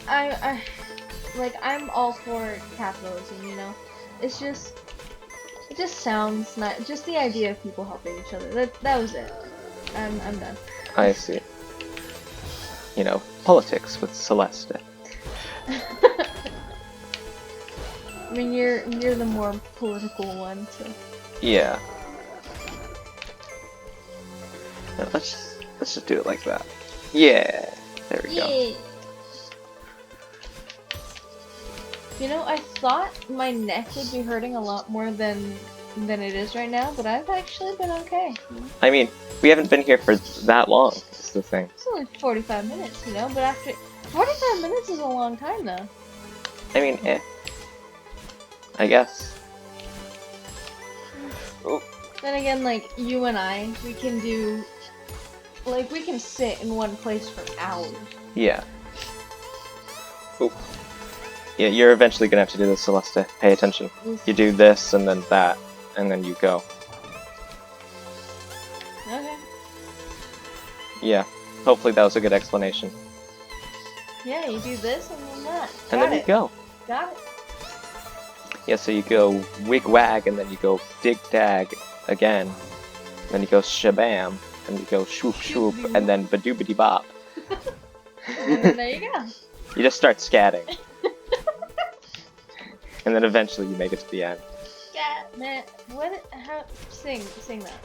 I'm all for capitalism, you know? It just sounds nice. Just the idea of people helping each other. That was it. I'm done. I see. You know, politics with Celeste. I mean, you're the more political one, so. Yeah. No, let's just do it like that. Yeah. There we go. You know, I thought my neck would be hurting a lot more than it is right now, but I've actually been okay. I mean, we haven't been here for that long, is the thing. It's only 45 minutes, you know, but after 45 minutes is a long time, though. I mean, I guess. Ooh. Then again, like, you and I, we can sit in one place for hours. Yeah. Ooh. Yeah, you're eventually gonna have to do this, Celeste. Pay attention. You do this, and then that, and then you go. Okay. Yeah. Hopefully that was a good explanation. Yeah, you do this, and then that. And then you go. Got it. Yeah, so you go wig-wag, and then you go dig-dag again. Then you go shabam, and you go shoop-shoop, and then badoobity-bop. And then there you go. You just start scatting. And then eventually you make it to the end. Yeah, man. Sing that.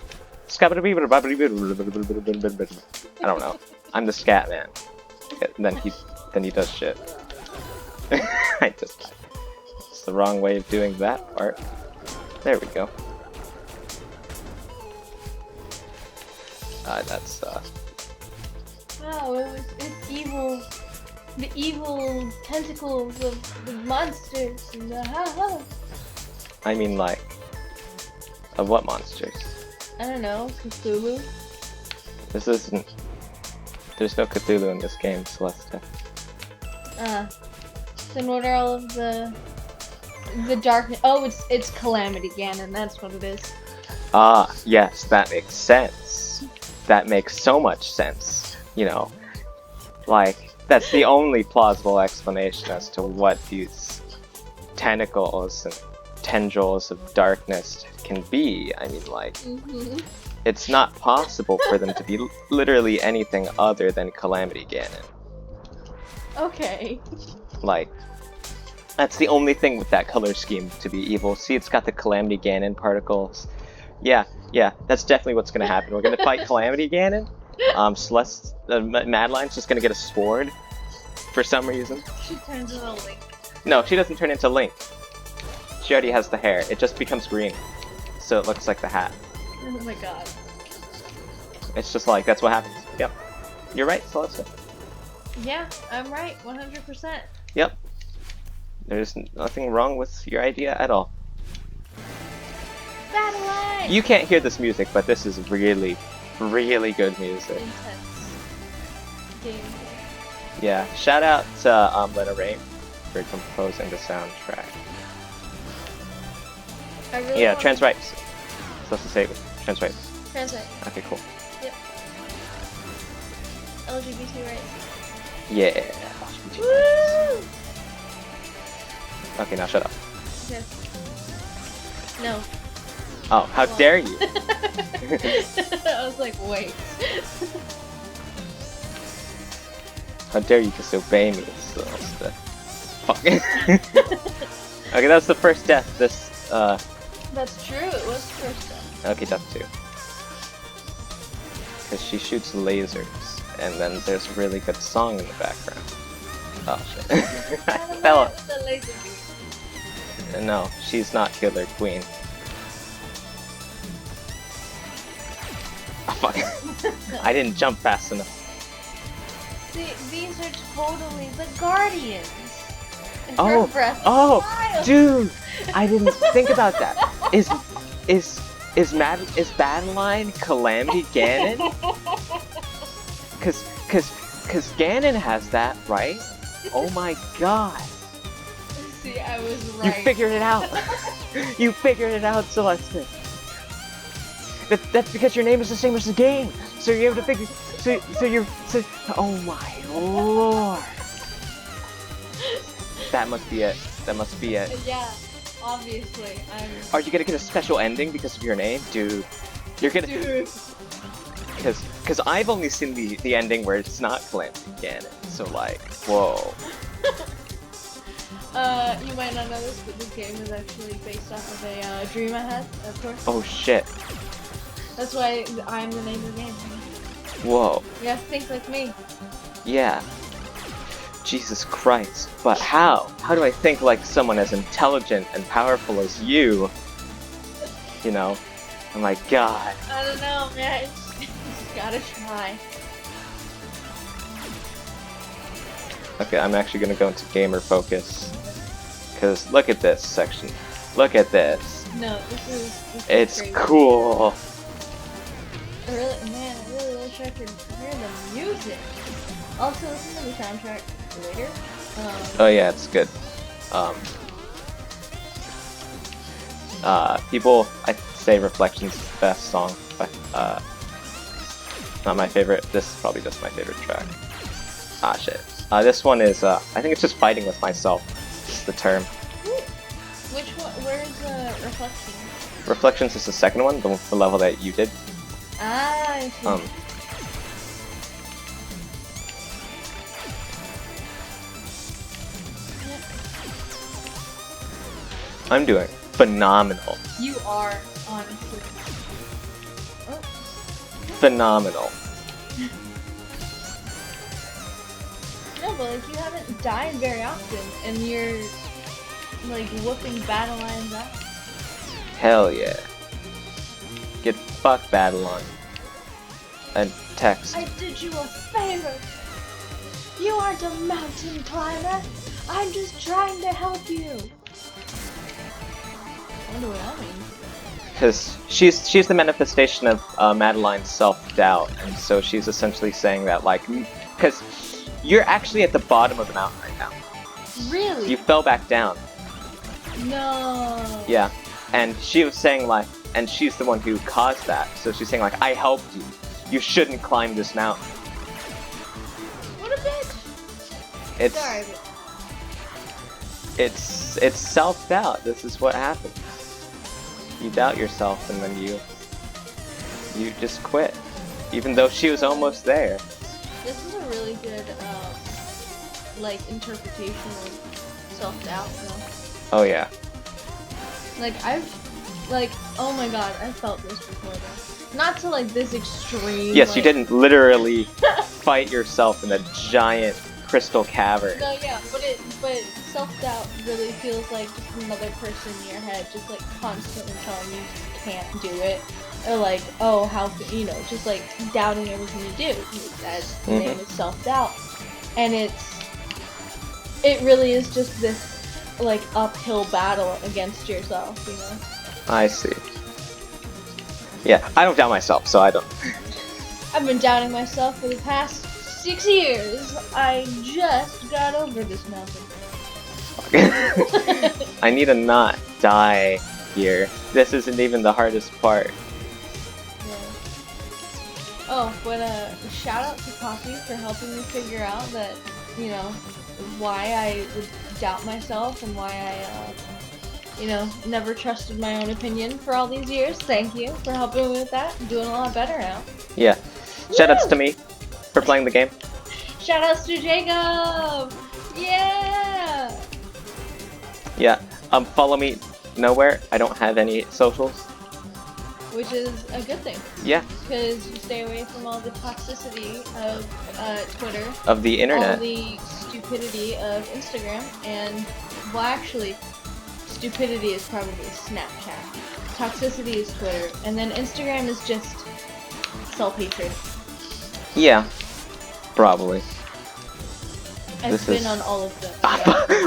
I don't know. I'm the scat man. And then he does shit. It's the wrong way of doing that part. There we go. That's Wow, it's evil. The evil tentacles of the monsters. I mean, like, of what monsters? I don't know, Cthulhu? This isn't. There's no Cthulhu in this game, Celeste. Then what are all of the darkness? Oh, it's Calamity Ganon. That's what it is. Ah, yes, that makes sense. That makes so much sense. You know, like, that's the only plausible explanation as to what these tentacles and tendrils of darkness can be. I mean, like, it's not possible for them to be literally anything other than Calamity Ganon. Okay. Like, that's the only thing with that color scheme to be evil. See, it's got the Calamity Ganon particles. Yeah, that's definitely what's gonna happen. We're gonna fight Calamity Ganon. Celeste, Madeline's just gonna get a sword for some reason. She turns into Link. No, she doesn't turn into Link. She already has the hair. It just becomes green, so it looks like the hat. Oh my god. It's just like, that's what happens. Yep. You're right, Celeste. Yeah, I'm right, 100%. Yep. There's nothing wrong with your idea at all. Battle Line! You can't hear this music, but this is really, really good music. Intense game. Yeah, shout out to Lena Rain for composing the soundtrack. I really Yeah, want trans rights. Supposed to say it. Trans rights. Trans right. Okay, cool. Yep. LGBT rights. Yeah. Woo! Okay, now shut up. Yes. No. Oh, how dare you! I was like, wait. How dare you disobey me, Celeste. Fuck. Okay, that's the first death. This, That's true, it was the first step. Okay, death 2. Because she shoots lasers, and then there's a really good song in the background. Oh shit. I fell. With the laser beam. No, she's not Killer Queen. Oh, fuck. I didn't jump fast enough. See, these are totally the Guardians. And Oh, her breath is oh, wild. dude! I didn't think about that. Is Madeline Calamity Ganon? Cause Ganon has that, right? Oh my god! See, I was right. You figured it out. You figured it out, Celeste. That's because your name is the same as the game. So you're able to figure. Oh my lord. That must be it. That must be it. Yeah, obviously. Are you gonna get a special ending because of your name? Dude. You're gonna... Dude. Because I've only seen the ending where it's not Calamity Ganon. So like, whoa. You might not know this, but this game is actually based off of a dream I had, of course. Oh shit. That's why I'm the name of the game. Whoa. You have to think like me. Yeah. Jesus Christ. But how? How do I think like someone as intelligent and powerful as you? You know? Oh my god. I don't know, man. Just gotta try. Okay, I'm actually gonna go into gamer focus. Cause look at this section. Look at this. No, this is It's crazy. cool. I really wish I could hear the music. Also, listen to the soundtrack later. Oh yeah, it's good. People, I say Reflections is the best song, but not my favorite. This is probably just my favorite track. Ah shit. This one is, I think it's just fighting with myself. Is the term. Which one? Where's Reflections? Reflections is the second one, the level that you did. Ah, I see. I'm doing phenomenal. You are, honestly. Oh. Phenomenal. No, but like you haven't died very often, and you're like whooping battle lines out. Hell yeah. Get fucked, Babylon. And text. I did you a favor. You aren't a mountain climber. I'm just trying to help you. wonder what that means. Because she's the manifestation of Madeline's self-doubt, and so she's essentially saying that, like, because you're actually at the bottom of the mountain right now. Really? You fell back down. No. Yeah, and she was saying, like, and she's the one who caused that, so she's saying, like, I helped you. You shouldn't climb this mountain. What a bitch. It's Sorry. it's self-doubt. This is what happens. You doubt yourself, and then you just quit, even though she was almost there. This is a really good like interpretation of self-doubt, though. Oh yeah. Like oh my god, I felt this before though. Not to like this extreme. Yes, like... you didn't literally fight yourself in a giant crystal cavern. No, yeah, but self-doubt really feels like just another person in your head, just like constantly telling you can't do it, or like, oh, how you know, just like doubting everything you do. That's the name is self-doubt, and it really is just this like uphill battle against yourself, you know. I see. Yeah, I don't doubt myself, so I don't. I've been doubting myself for the past 6 years. I just got over this mountain. I need to not die here. This isn't even the hardest part. Yeah. Oh, but shout out to Coffee for helping me figure out that, you know, why I would doubt myself and why I, you know, never trusted my own opinion for all these years. Thank you for helping me with that. I'm doing a lot better now. Yeah. Shoutouts to me for playing the game. Shoutouts to Jacob! Yeah! Yeah. Follow me nowhere. I don't have any socials. Which is a good thing. Yeah. Because you stay away from all the toxicity of Twitter. Of the internet. All the stupidity of Instagram. And, well, actually, stupidity is probably Snapchat. Toxicity is Twitter. And then Instagram is just self-hatred. Yeah. Probably. I've been on all of them.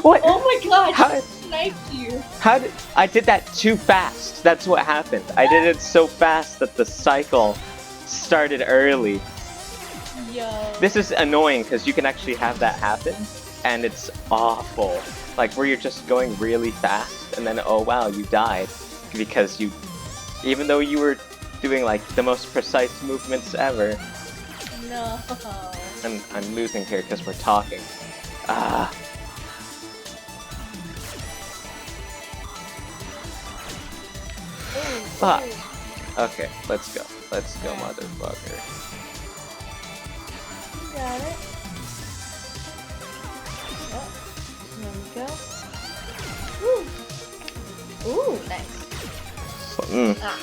What? Oh my god, How... I sniped you. How did I did that too fast? That's what happened. I did it so fast that the cycle started early. Yo. This is annoying because you can actually have that happen, and it's awful. Like where you're just going really fast, and then oh wow, you died because you, even though you were doing like the most precise movements ever. No. And I'm losing here because we're talking. Ah. Fuck. Okay, let's go. Let's go, motherfucker. You got it. Oh, there we go. Ooh. Ooh, nice. Ah.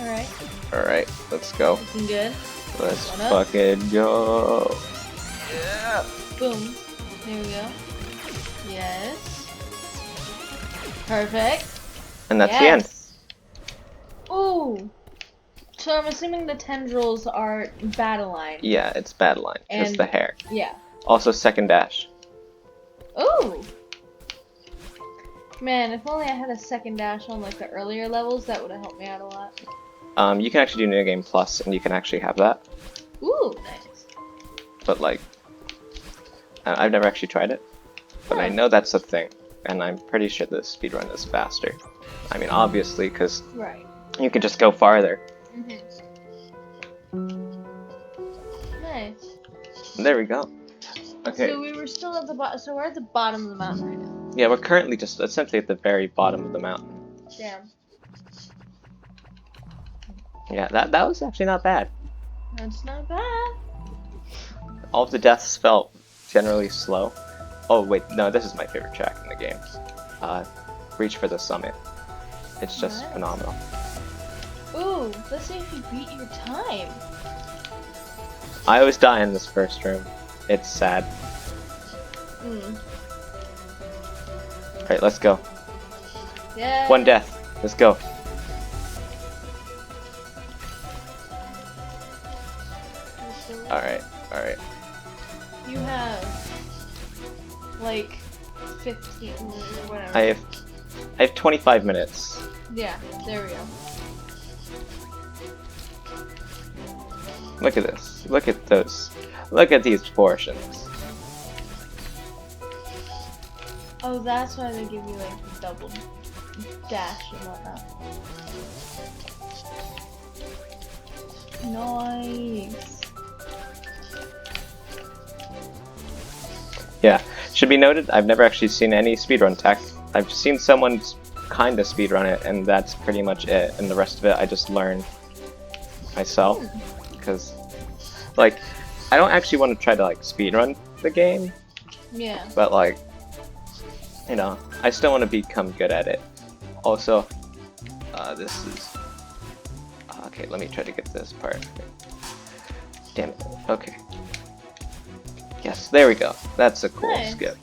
Alright. Alright, let's go. Looking good. Let's fucking go. Yeah. Boom. There we go. Yes. Perfect. And that's the end. Ooh. So I'm assuming the tendrils are Battleline. Yeah, it's Battleline. Just the hair. Yeah. Also second dash. Ooh. Man, if only I had a second dash on like the earlier levels, that would have helped me out a lot. You can actually do New Game Plus, and you can actually have that. Ooh, nice. But like, I've never actually tried it, but I know that's a thing, and I'm pretty sure the speedrun is faster. I mean, obviously, because you can just go farther. Nice. There we go. Okay. So we were still at the bottom. So we're at the bottom of the mountain right now. Yeah, we're currently just essentially at the very bottom of the mountain. Damn. Yeah, that was actually not bad. That's not bad. All of the deaths felt generally slow. Oh wait, no, this is my favorite track in the game. Reach for the Summit. It's just phenomenal. Ooh, let's see if you beat your time. I always die in this first room. It's sad. Alright, let's go. Yeah. One death. Let's go. Alright. Alright. You have, like, 15, whatever. I have 25 minutes. Yeah, there we go. Look at this. Look at those. Look at these portions. Oh, that's why they give you like the double dash and whatnot. Nice. Yeah. Should be noted, I've never actually seen any speedrun tech. I've seen someone kinda speedrun it, and that's pretty much it. And the rest of it I just learned myself. Because, like, I don't actually want to try to, like, speedrun the game. Yeah. But, like, you know, I still want to become good at it. Also, this is... okay, let me try to get this part. Damn it. Okay. Yes, there we go. That's a cool Nice. skip.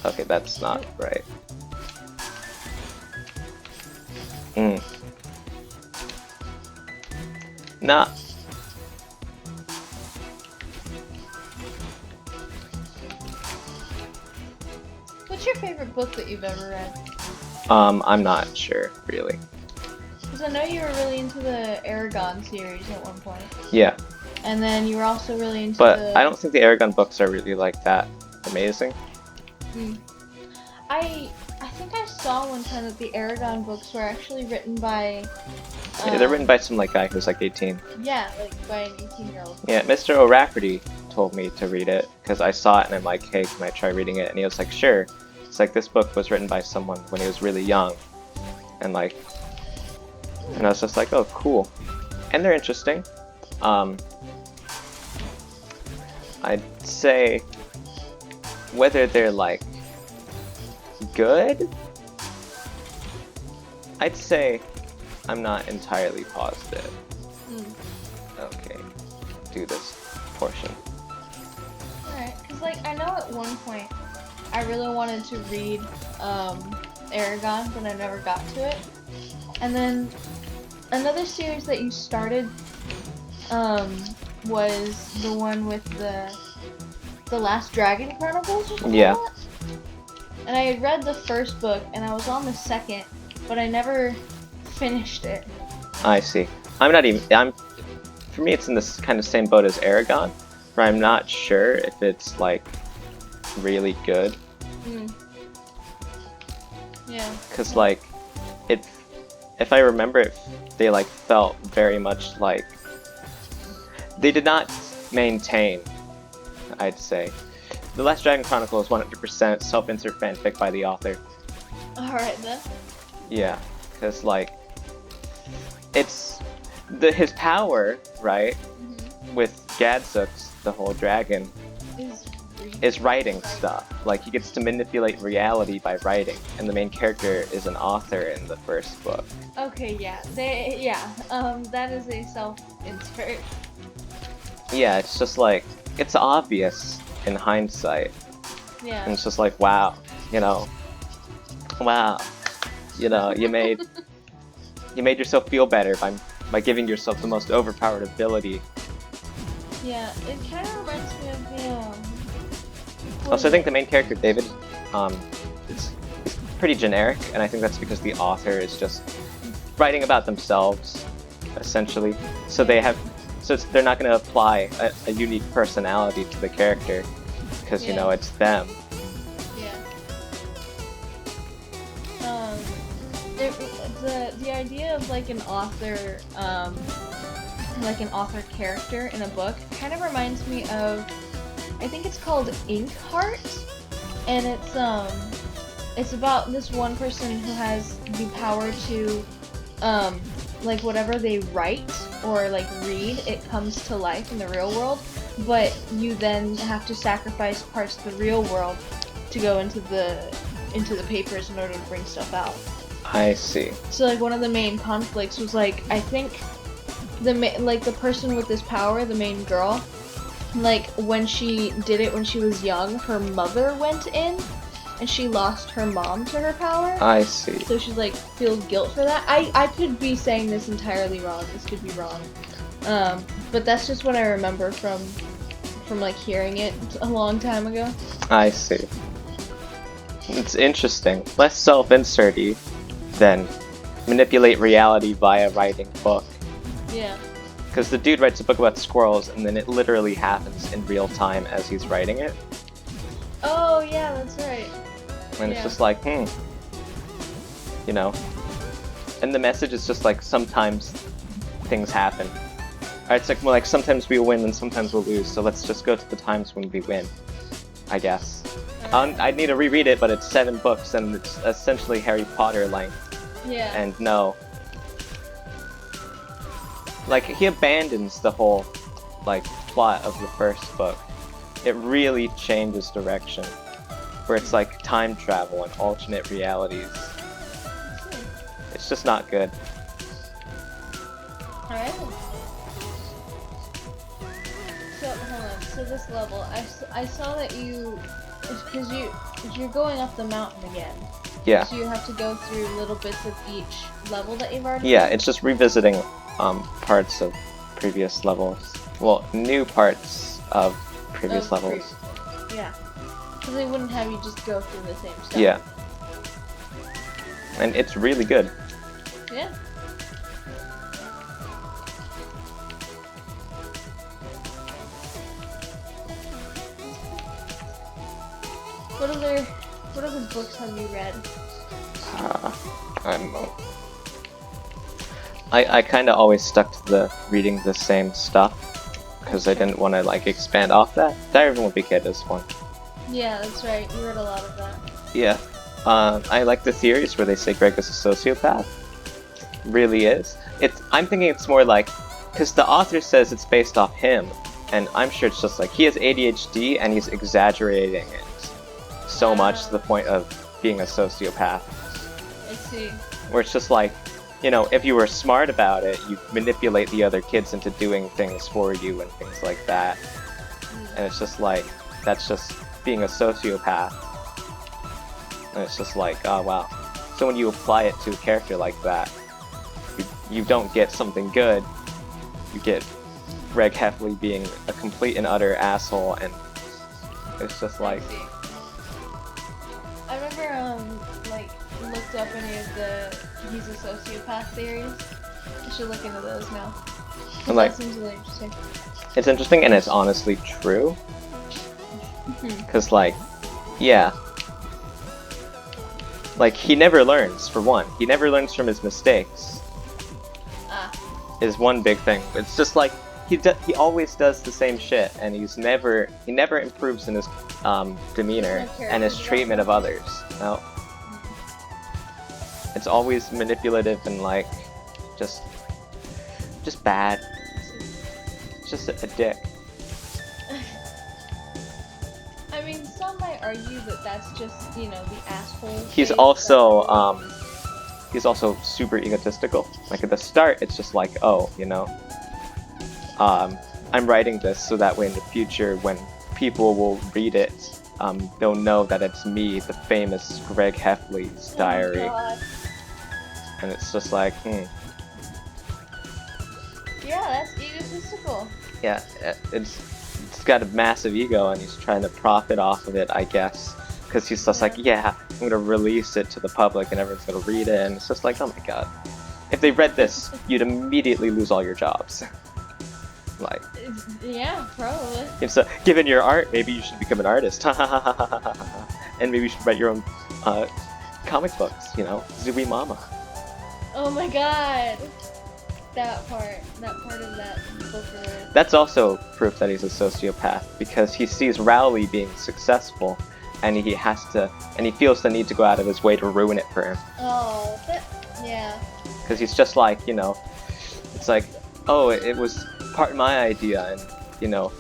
Okay, that's not right. Nah. What's your favorite book that you've ever read? I'm not sure, really. Because I know you were really into the Aragon series at one point. Yeah, And then you were also really into but the... I don't think the Aragon books are really, like, that amazing. I think I saw one time that the Aragon books were actually written by... Yeah, they're written by some, like, guy who's, like, 18. Yeah, like by an 18-year-old. Yeah, Mr. O'Rafferty told me to read it, because I saw it and I'm like, hey, can I try reading it? And he was like, sure. It's like, this book was written by someone when he was really young. And like, and I was just like, oh, cool. And they're interesting. I'd say, whether they're like, good? I'd say I'm not entirely positive. Okay, do this portion. Alright, because like I know at one point I really wanted to read Aragon, but I never got to it. And then another series that you started was the one with the Last Dragon Chronicles or something Yeah. like that? And I had read the first book and I was on the second, but I never finished it. I see. For me, it's in this kind of same boat as Aragon, where I'm not sure if it's, like, really good. Yeah. Because, like, if I remember it, they, like, felt very much like... They did not maintain, I'd say. The Last Dragon Chronicle is 100% self-insert fanfic by the author. Alright then. Yeah, because, like, it's... his power, right, with Gadzooks, the whole dragon, is writing stuff. Like, he gets to manipulate reality by writing, and the main character is an author in the first book. Okay, yeah. That is a self-insert. Yeah, it's just like, it's obvious in hindsight. Yeah. And it's just like, wow, you know, you made yourself feel better by giving yourself the most overpowered ability. Yeah, it kind of reminds me of the, Also, I think the main character, David, is pretty generic, and I think that's because the author is just writing about themselves, essentially. So they're not going to apply a unique personality to the character, because, you know, it's them. Yeah. The idea of like an author character in a book kind of reminds me of, I think it's called Inkheart, and it's about this one person who has the power to like whatever they write or like read, it comes to life in the real world, but you then have to sacrifice parts of the real world to go into the papers in order to bring stuff out. I see. So like one of the main conflicts was like, I think the person with this power, the main girl, like when she did it when she was young, her mother went in and she lost her mom to her power. I see. So she like feels guilt for that. I could be saying this entirely wrong. This could be wrong. But that's just what I remember from from like hearing it a long time ago. I see. It's interesting. Less self-inserty than manipulate reality via writing book. Yeah. Because the dude writes a book about squirrels, and then it literally happens in real time as he's writing it. Oh yeah, that's right. And it's just like, you know. And the message is just like, sometimes things happen. It's like, well, like sometimes we win and sometimes we'll lose, so let's just go to the times when we win, I guess. I'd need to reread it, but it's 7 books and it's essentially Harry Potter length. Yeah. And no. Like, he abandons the whole, like, plot of the first book. It really changes direction. Where it's like time travel and alternate realities. It's just not good. Alright. So, hold on. So this level, I saw that you... Because you're going up the mountain again. Yeah. So you have to go through little bits of each level that you've already Yeah, done? it's just revisiting parts of previous levels. Well, new parts of previous levels. Yeah. Because they wouldn't have you just go through the same stuff. Yeah. And it's really good. Yeah. What other books have you read? I don't know. I kind of always stuck to the reading the same stuff because I didn't want to like expand off that. Diary of a Wimpy Kid is one. Yeah, that's right. You read a lot of that. Yeah. I like the theories where they say Greg is a sociopath. Really is. I'm thinking it's more like, because the author says it's based off him, and I'm sure it's just like he has ADHD and he's exaggerating it so much to the point of being a sociopath. I see. Where it's just like, you know, if you were smart about it, you manipulate the other kids into doing things for you and things like that. And it's just like, that's just being a sociopath. And it's just like, oh wow. So when you apply it to a character like that, you don't get something good. You get Greg Heffley being a complete and utter asshole, and it's just like... I remember, like, looked up any of the he's a sociopath theories. I should look into those now. Like, that seems really interesting. It's interesting, and it's honestly true. Because, like, yeah. Like, he never learns, for one. He never learns from his mistakes. Is one big thing. It's just like, he always does the same shit, and he never improves in his demeanor and his treatment of others. No. It's always manipulative and like, just bad. It's just a dick. I mean, some might argue that that's just, you know, the asshole. He's also super egotistical. Like at the start, it's just like, oh, you know, I'm writing this so that way in the future, when people will read it, they'll know that it's me, the famous Greg Heffley's diary. God. And it's just like, Yeah, that's egotistical. Yeah, it's got a massive ego, and he's trying to profit off of it, I guess. Because he's just like, yeah, I'm gonna release it to the public, and everyone's gonna read it, and it's just like, oh my god. If they read this, you'd immediately lose all your jobs. Like, yeah, probably. It's given your art, maybe you should become an artist. And maybe you should write your own comic books, you know? Zooey Mama. Oh my god! That part of that book. That's also proof that he's a sociopath, because he sees Rowley being successful, and he feels the need to go out of his way to ruin it for him. Oh, yeah. Because he's just like, you know, it's like, oh, it was part of my idea, and, you know,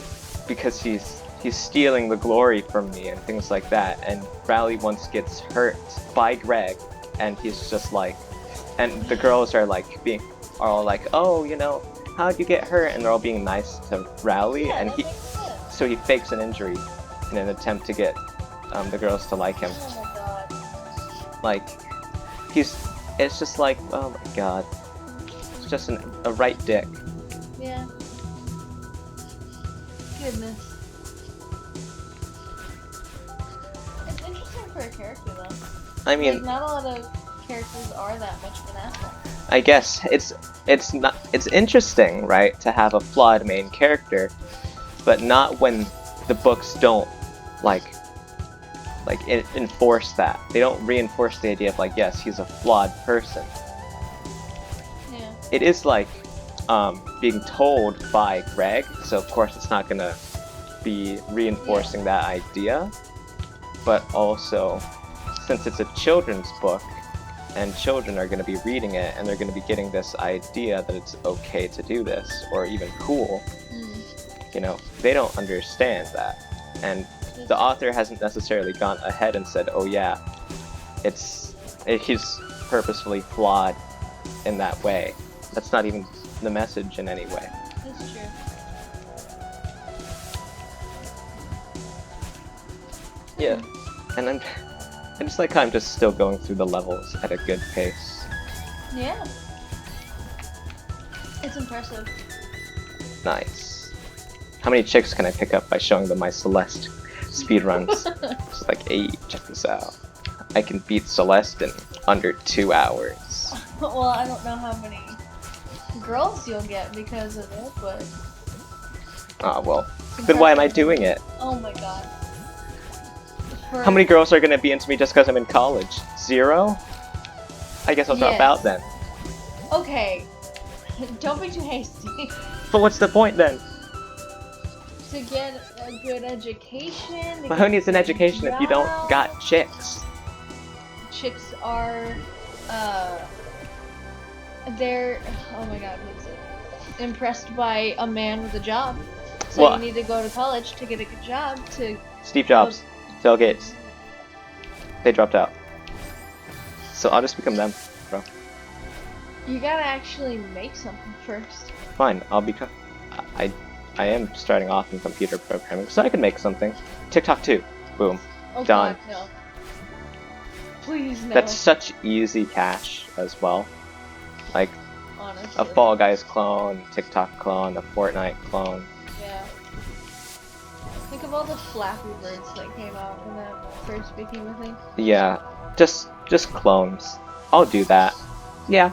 because he's stealing the glory from me and things like that, and Rowley once gets hurt by Greg, and he's just like, and the girls are all like, oh, you know, how'd you get hurt? And they're all being nice to Rowley, Yeah, and so he fakes an injury in an attempt to get the girls to like him. Oh my god. Like, it's just like, oh my god. It's just a right dick. Yeah. Goodness. for a character though. I mean, like, not a lot of characters are that much of an asshole. I guess it's interesting, right, to have a flawed main character, but not when the books don't like enforce that. They don't reinforce the idea of like, yes, he's a flawed person. Yeah. It is like being told by Greg, so of course it's not gonna be reinforcing that idea, but also since it's a children's book and children are going to be reading it and they're going to be getting this idea that it's okay to do this or even cool, you know, they don't understand that, and the author hasn't necessarily gone ahead and said, oh yeah, he's purposefully flawed in that way. That's not even the message in any way. That's true. Yeah, and I just like how I'm just still going through the levels at a good pace. Yeah. It's impressive. Nice. How many chicks can I pick up by showing them my Celeste speedruns? It's like, hey, check this out. I can beat Celeste in under 2 hours. Well, I don't know how many girls you'll get because of it, but... Ah, well. Then why am I doing it? Oh my god. How many girls are gonna be into me just because I'm in college? 0? I guess I'll drop out then. Okay. Don't be too hasty. But what's the point then? To get a good education. Well, who needs an education if you don't got chicks? Chicks are, they're, oh my god, what is it? Impressed by a man with a job. So Well, you need to go to college to get a good job to... Steve Jobs, Bill Gates. They dropped out. So I'll just become them, bro. You gotta actually make something first. Fine, I'll become... I am starting off in computer programming, so I can make something. TikTok 2. Boom. Oh Done. god, no. Please, no. That's such easy cash as well. Like, honestly. a Fall Guys clone, TikTok clone, a Fortnite clone. Yeah. Think of all the Flappy Birds that came out when that first became a thing. Yeah, just clones. I'll do that. Yeah.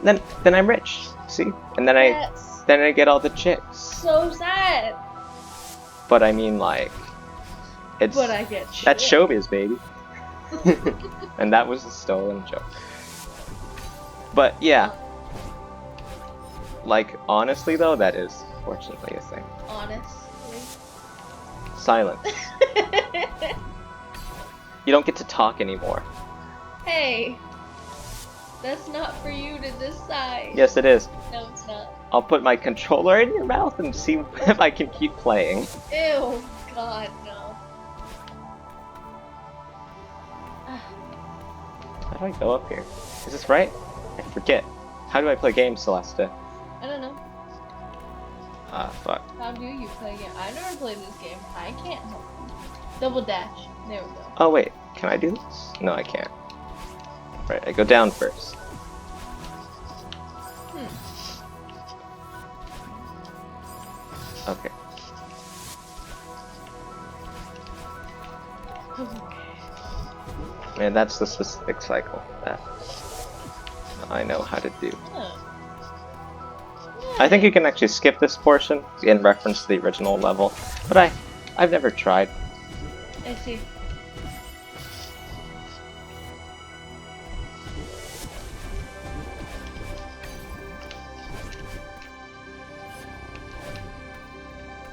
Then I'm rich. See? And then I get all the chicks. So sad. But I mean, like, it's But I get shit. that's showbiz, baby. And that was a stolen joke. But yeah. Like, honestly though, that is fortunately a thing. Honestly. Silence. You don't get to talk anymore. Hey. That's not for you to decide. Yes, it is. No, it's not. I'll put my controller in your mouth and see if I can keep playing. Ew. God, no. How do I go up here? Is this right? I forget. How do I play games, Celeste? I don't know. Ah, fuck. How do you play a game? I never played this game. I can't help you. Double dash. There we go. Oh wait, can I do this? No, I can't. Right, I go down first. Okay. And that's the specific cycle that I know how to do. I think you can actually skip this portion in reference to the original level, but I've never tried. I see.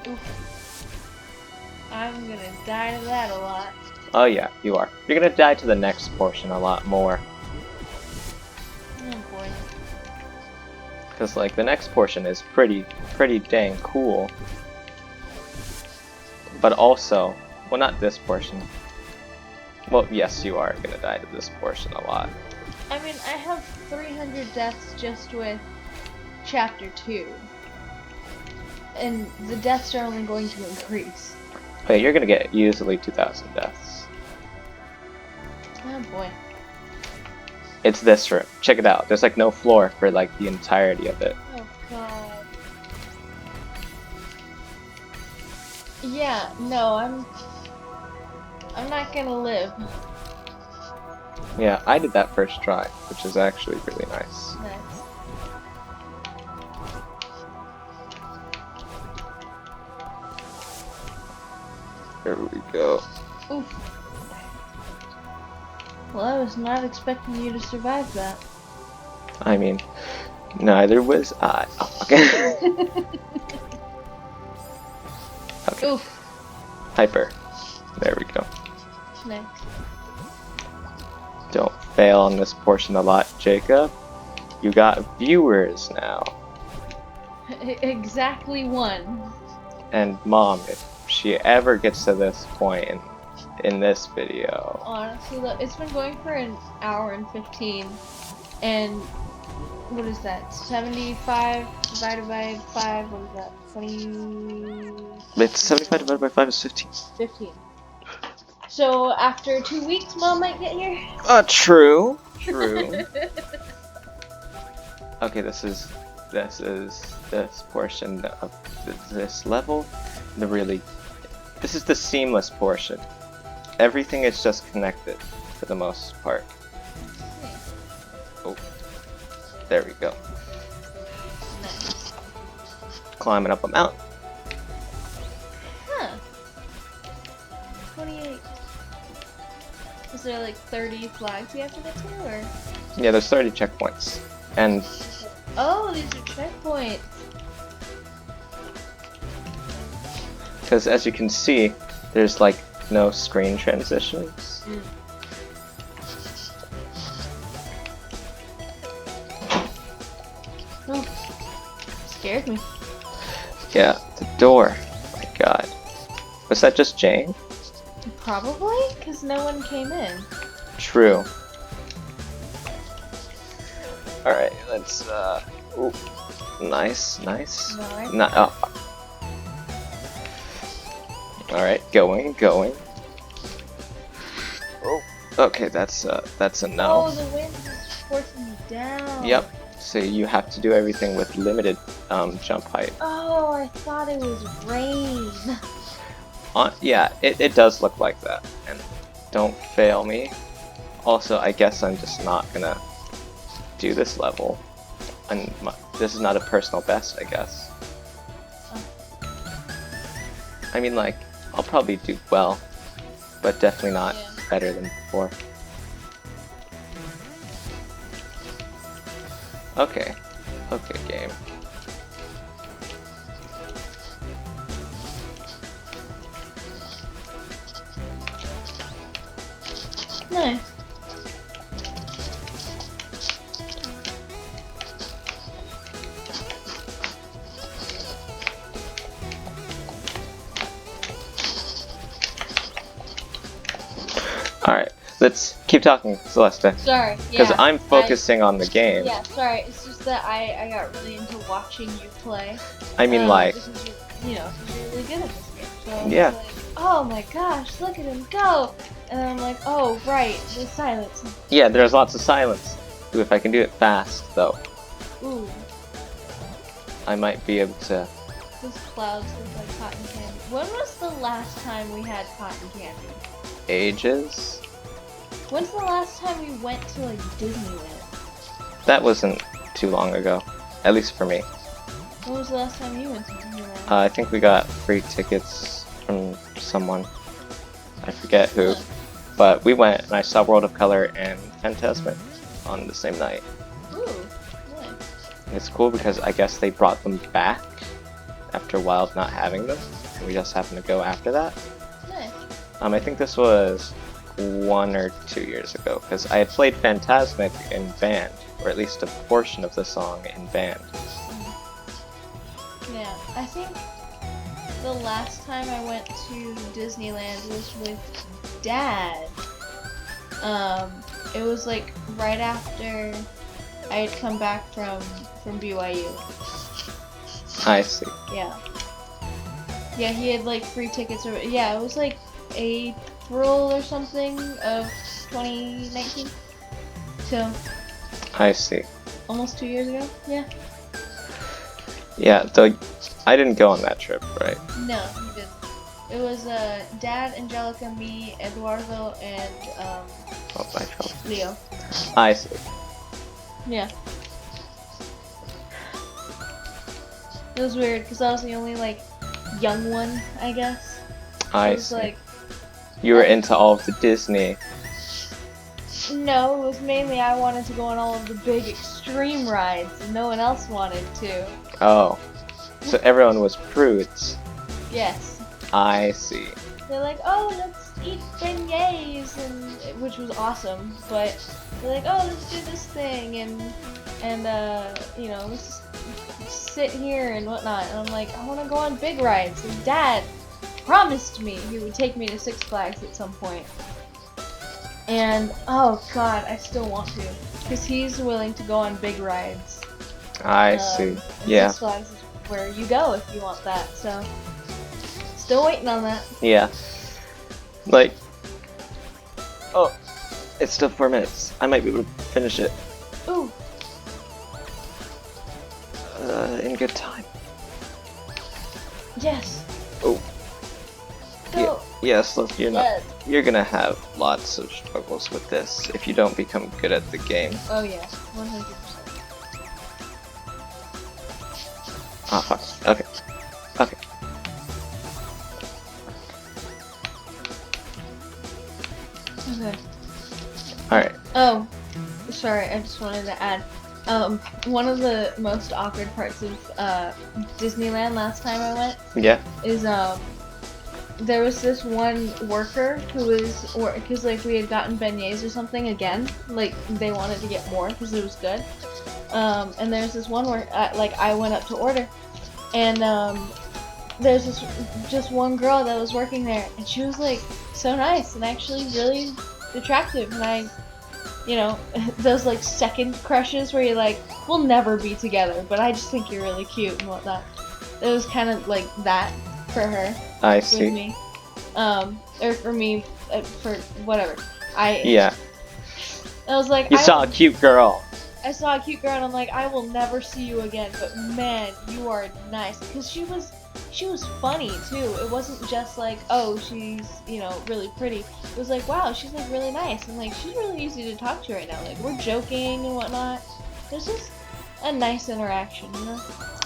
Oof. I'm gonna die to that a lot. Oh yeah, you are. You're gonna die to the next portion a lot more. Oh boy. Because like the next portion is pretty dang cool. But also, well, not this portion. Well, yes, you are gonna die to this portion a lot. I mean, I have 300 deaths just with chapter 2. And the deaths are only going to increase. Hey, you're gonna get easily 2,000 deaths. Oh boy. It's this room. Check it out. There's like no floor for like the entirety of it. Oh god. Yeah, no, I'm not gonna live. Yeah, I did that first try, which is actually really nice. Nice. There we go. Oof. Well, I was not expecting you to survive that. I mean, neither was I. Oh, okay. Okay. Oof. Hyper. There we go. Nice. Don't fail on this portion a lot, Jacob. You got viewers now. Exactly one. And Mom, if she ever gets to this point in this video. Honestly, look, it's been going for an hour and 15. And what is that? 75 divided by 5. What is that? 20. It's 75 divided by 5 is 15. 15. So after 2 weeks, Mom might get here. True. True. Okay, this is this portion of this level. This is the seamless portion. Everything is just connected for the most part. Oh, there we go. Nice. Climbing up a mountain. Huh. 28. Is there like 30 flags you have to get to, or? Yeah, there's 30 checkpoints. And Oh, these are checkpoints. because as you can see, there's like no screen transitions. Oh, scared me. Yeah, the door. Oh my god. Was that just Jane? Probably, because no one came in. True. Alright, let's, ooh. Nice, nice. Alright. Alright, going. Oh, okay, that's a no. Oh, the wind is forcing me down. Yep. So you have to do everything with limited jump height. Oh, I thought it was rain. Yeah, it does look like that. And don't fail me. Also, I guess I'm just not gonna do this level. And this is not a personal best, I guess. I mean, like, I'll probably do well, but definitely not better than before. Okay. Okay, game. Nice. Alright, let's keep talking, Celeste. Sorry. Because Yeah, I'm focusing on the game. Yeah, sorry. It's just that I got really into watching you play. I mean, like... Because you're really good at this game. So I was Yeah. like, oh my gosh, look at him go! And then I'm like, oh, right, there's silence. Yeah, there's lots of silence. Ooh, if I can do it fast, though, Ooh, I might be able to... those clouds look like cotton candy. When was the last time we had cotton candy? Ages? When's the last time we went to, like, Disneyland? That wasn't too long ago. At least for me. When was the last time you went to Disneyland? I think we got free tickets from someone. I forget who. But we went and I saw World of Color and Phantasmic on the same night. Ooh, nice. It's cool because I guess they brought them back after a while of not having them. And we just happened to go after that. Nice. I think this was 1 or 2 years ago because I had played Phantasmic in band, or at least a portion of the song in band. Yeah, I think the last time I went to Disneyland was with Dad. It was like right after I had come back from BYU. I see. Yeah. Yeah, he had like free tickets or yeah, it was like April or something of 2019. So I see. almost 2 years ago. Yeah. Yeah, though I didn't go on that trip, right? No, he didn't. It was Dad, Angelica, me, Eduardo, and Oh, by Charles. Leo. I see. Yeah. It was weird because I was the only like young one, I guess. I It was see. like You were into all of the Disney. no, it was mainly I wanted to go on all of the big extreme rides, and no one else wanted to. Oh. So everyone was prudes. Yes. I see. They're like, oh, let's eat beignets, and which was awesome. But they're like, oh, let's do this thing, and you know, let's just sit here and whatnot. And I'm like, I want to go on big rides. And Dad promised me he would take me to Six Flags at some point. And oh God, I still want to, because he's willing to go on big rides. I see. And Yeah. Six Flags is where you go if you want that. So still waiting on that. Yeah. Like. Oh. It's still 4 minutes. I might be able to finish it. Ooh. In good time. Yes. Oh. Go. Yes, look, Yes. you're gonna have lots of struggles with this if you don't become good at the game. Oh yeah, 100%. Ah, fuck. Okay. Okay. Okay. Alright. Oh, sorry. I just wanted to add. One of the most awkward parts of Disneyland last time I went Yeah. is there was this one worker who was because like we had gotten beignets or something again, like they wanted to get more because it was good. And there's this one where like I went up to order, and there's this just one girl that was working there, and she was like so nice and actually really attractive, and I, you know, those like second crushes where you're like, we'll never be together, but I just think you're really cute and whatnot. It was kind of like that for her. I With see. me, or for me, for whatever. Yeah. I was like, You saw a cute girl. I saw a cute girl, and I'm like, I will never see you again. But man, you are nice, because she was funny too. It wasn't just like, oh, she's, you know, really pretty. It was like, wow, she's like really nice, and like she's really easy to talk to right now. Like we're joking and whatnot. There's just a nice interaction, you know.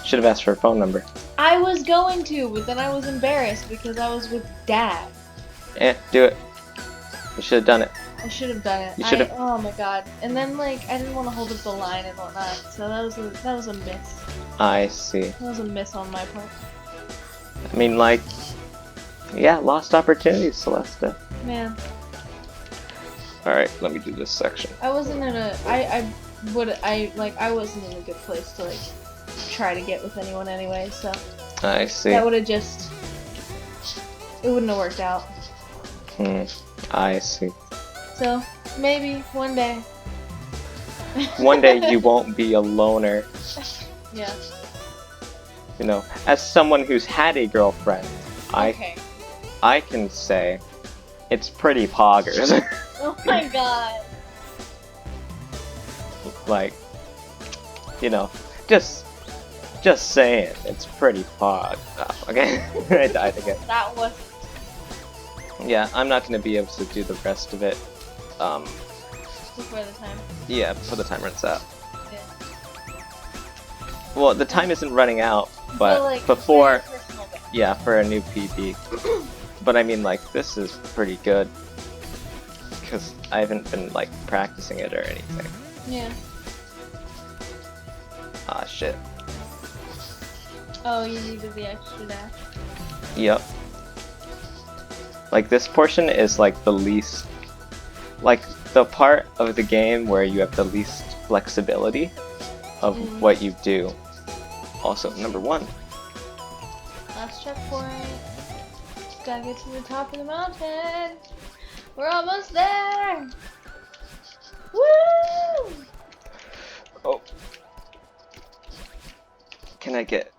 Should have asked for a phone number. I was going to, but then I was embarrassed because I was with Dad. Do it. You should have done it. I should have done it. You should have. Oh my god! And then like I didn't want to hold up the line and whatnot, so that was a miss. I see. That was a miss on my part. I mean, like, yeah, lost opportunities, Celeste. Man, Alright, let me do this section. I wasn't in a. I wasn't in a good place to like try to get with anyone anyway. So I see. that would have just. It wouldn't have worked out. I see. So maybe one day. One day you won't be a loner. Yeah. You know, as someone who's had a girlfriend, Okay. I can say it's pretty poggers. Oh my god. Like, you know, just saying, it's pretty pog. Oh, okay, I died again. That was. Yeah, I'm not gonna be able to do the rest of it. Before the time. Yeah, before the time runs out. Yeah. Well, the time isn't running out, but So, like, before, for your personal bit. yeah, for a new PB. But I mean, like, this is pretty good. Because I haven't been, like, practicing it or anything. Yeah. Ah, shit. Oh, you needed the extra dash. Yep. Like, this portion is, like, the least... Like, the part of the game where you have the least flexibility of what you do. Also, number 1. Last checkpoint. Gotta get to the top of the mountain. We're almost there. Woo! Oh. Can I get...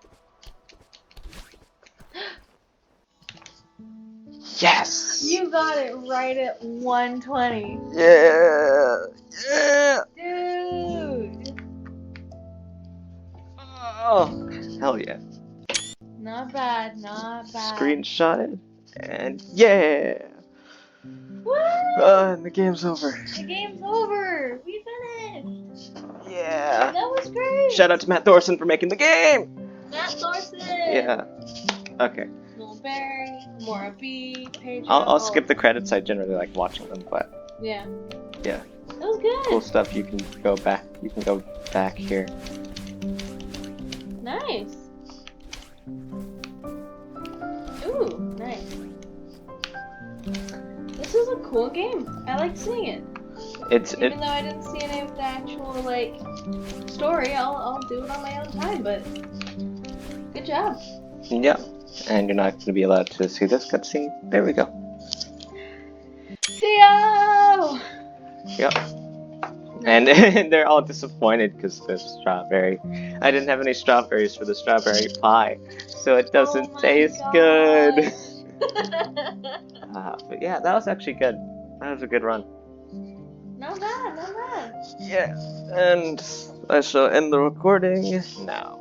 Yes! You got it right at 120. Yeah! Yeah! Dude! Oh, hell yeah. Not bad, not bad. Screenshot it. And yeah! Woo! And the game's over. The game's over! We finished! Yeah! That was great! Shout out to Matt Thorson for making the game! Matt Thorson! Yeah. Okay. Little Barry, Mora B, Pedro. I'll skip the credits. I generally like watching them, but Yeah. yeah. That was good. Cool stuff. You can go back. You can go back here. Nice. Ooh, nice. This is a cool game. I like seeing it. Even though I didn't see any of the actual like story, I'll do it on my own time. But good job. Yeah. And you're not going to be allowed to see this cutscene. There we go. Dio! Yep. And they're all disappointed because the strawberry. I didn't have any strawberries for the strawberry pie, so it doesn't taste good. But yeah, that was actually good. That was a good run. Not bad, not bad. Yeah. And I shall end the recording now.